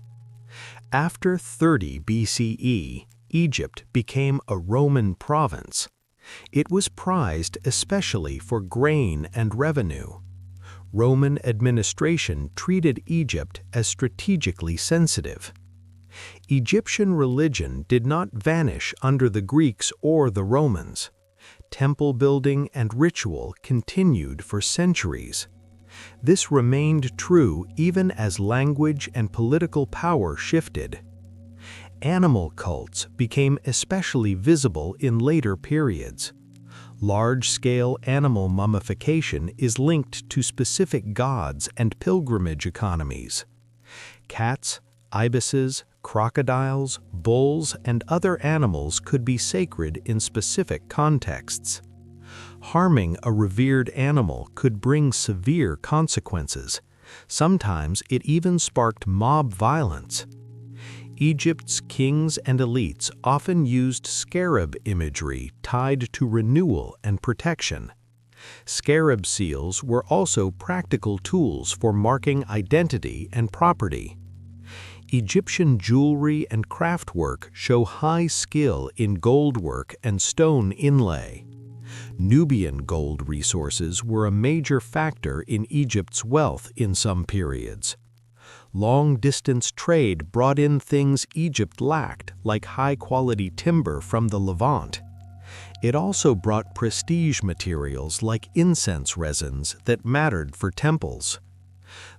[SPEAKER 1] After 30 BCE, Egypt became a Roman province. It was prized especially for grain and revenue. Roman administration treated Egypt as strategically sensitive. Egyptian religion did not vanish under the Greeks or the Romans. Temple building and ritual continued for centuries. This remained true even as language and political power shifted. Animal cults became especially visible in later periods. Large-scale animal mummification is linked to specific gods and pilgrimage economies. Cats, ibises, crocodiles, bulls, and other animals could be sacred in specific contexts. Harming a revered animal could bring severe consequences. Sometimes it even sparked mob violence. Egypt's kings and elites often used scarab imagery tied to renewal and protection. Scarab seals were also practical tools for marking identity and property. Egyptian jewelry and craftwork show high skill in goldwork and stone inlay. Nubian gold resources were a major factor in Egypt's wealth in some periods. Long-distance trade brought in things Egypt lacked, like high-quality timber from the Levant.
[SPEAKER 2] It also brought prestige materials like incense resins that mattered for temples.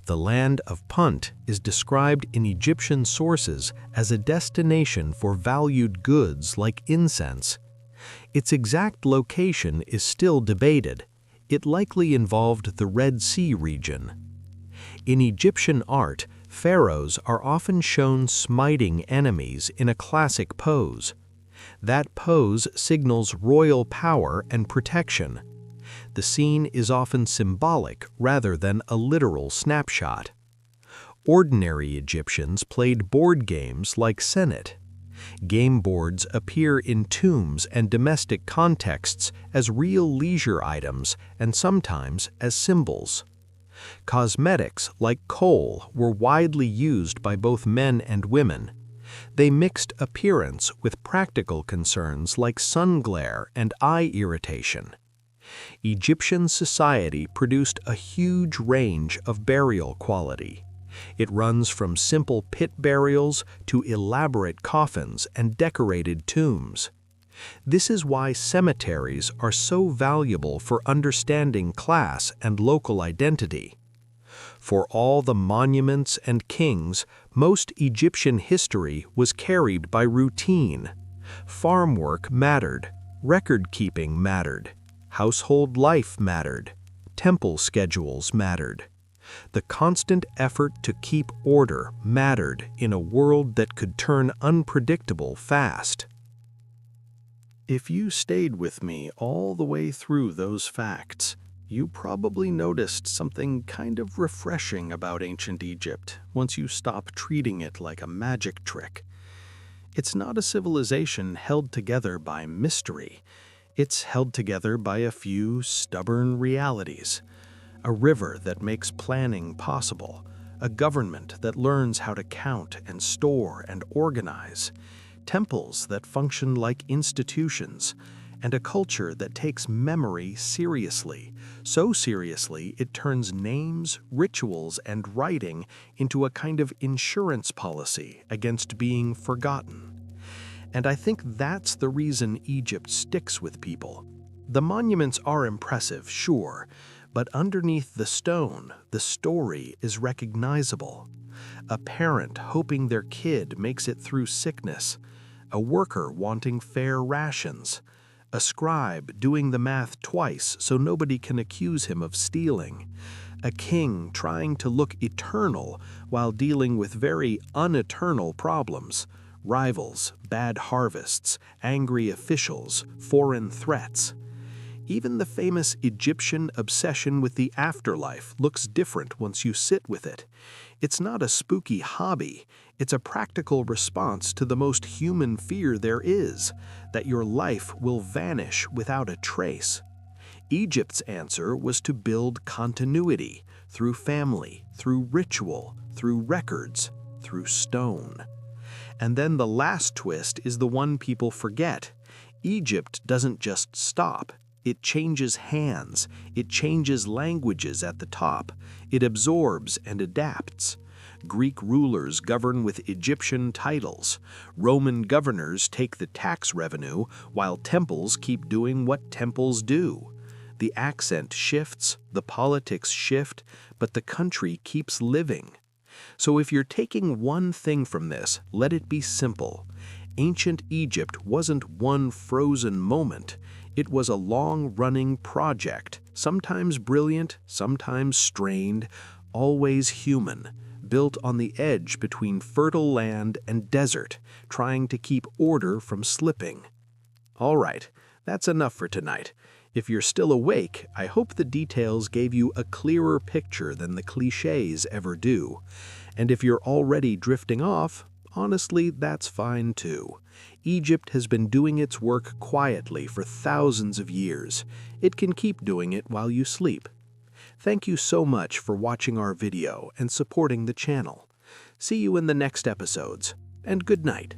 [SPEAKER 2] The land of Punt is described in Egyptian sources as a destination for valued goods like incense. Its exact location is still debated. It likely involved the Red Sea region. In Egyptian art, pharaohs are often shown smiting enemies in a classic pose. That pose signals royal power and protection. The scene is often symbolic rather than a literal snapshot. Ordinary Egyptians played board games like Senet. Game boards appear in tombs and domestic contexts as real leisure items and sometimes as symbols. Cosmetics like kohl were widely used by both men and women. They mixed appearance with practical concerns like sun glare and eye irritation. Egyptian society produced a huge range of burial quality. It runs from simple pit burials to elaborate coffins and decorated tombs. This is why cemeteries are so valuable for understanding class and local identity. For all the monuments and kings, most Egyptian history was carried by routine. Farm work mattered, record-keeping mattered, household life mattered, temple schedules mattered. The constant effort to keep order mattered in a world that could turn unpredictable fast. If you stayed with me all the way through those facts, you probably noticed something kind of refreshing about ancient Egypt once you stop treating it like a magic trick. It's not a civilization held together by mystery. It's held together by a few stubborn realities. A river that makes planning possible, a government that learns how to count and store and organize, temples that function like institutions, and a culture that takes memory seriously, so seriously it turns names, rituals, and writing into a kind of insurance policy against being forgotten. And I think that's the reason Egypt sticks with people. The monuments are impressive, sure, but underneath the stone, the story is recognizable. A parent hoping their kid makes it through sickness, a worker wanting fair rations, a scribe doing the math twice so nobody can accuse him of stealing, a king trying to look eternal while dealing with very uneternal problems, rivals, bad harvests, angry officials, foreign threats. Even the famous Egyptian obsession with the afterlife looks different once you sit with it. It's not a spooky hobby, it's a practical response to the most human fear there is, that your life will vanish without a trace. Egypt's answer was to build continuity through family, through ritual, through records, through stone. And then the last twist is the one people forget. Egypt doesn't just stop. It changes hands, it changes languages at the top, it absorbs and adapts. Greek rulers govern with Egyptian titles. Roman governors take the tax revenue, while temples keep doing what temples do. The accent shifts, the politics shift, but the country keeps living. So if you're taking one thing from this, let it be simple. Ancient Egypt wasn't one frozen moment. It was a long-running project, sometimes brilliant, sometimes strained, always human, built on the edge between fertile land and desert, trying to keep order from slipping. All right, that's enough for tonight. If you're still awake, I hope the details gave you a clearer picture than the clichés ever do. And if you're already drifting off, honestly, that's fine too. Egypt has been doing its work quietly for thousands of years. It can keep doing it while you sleep. Thank you so much for watching our video and supporting the channel. See you in the next episodes, and good night.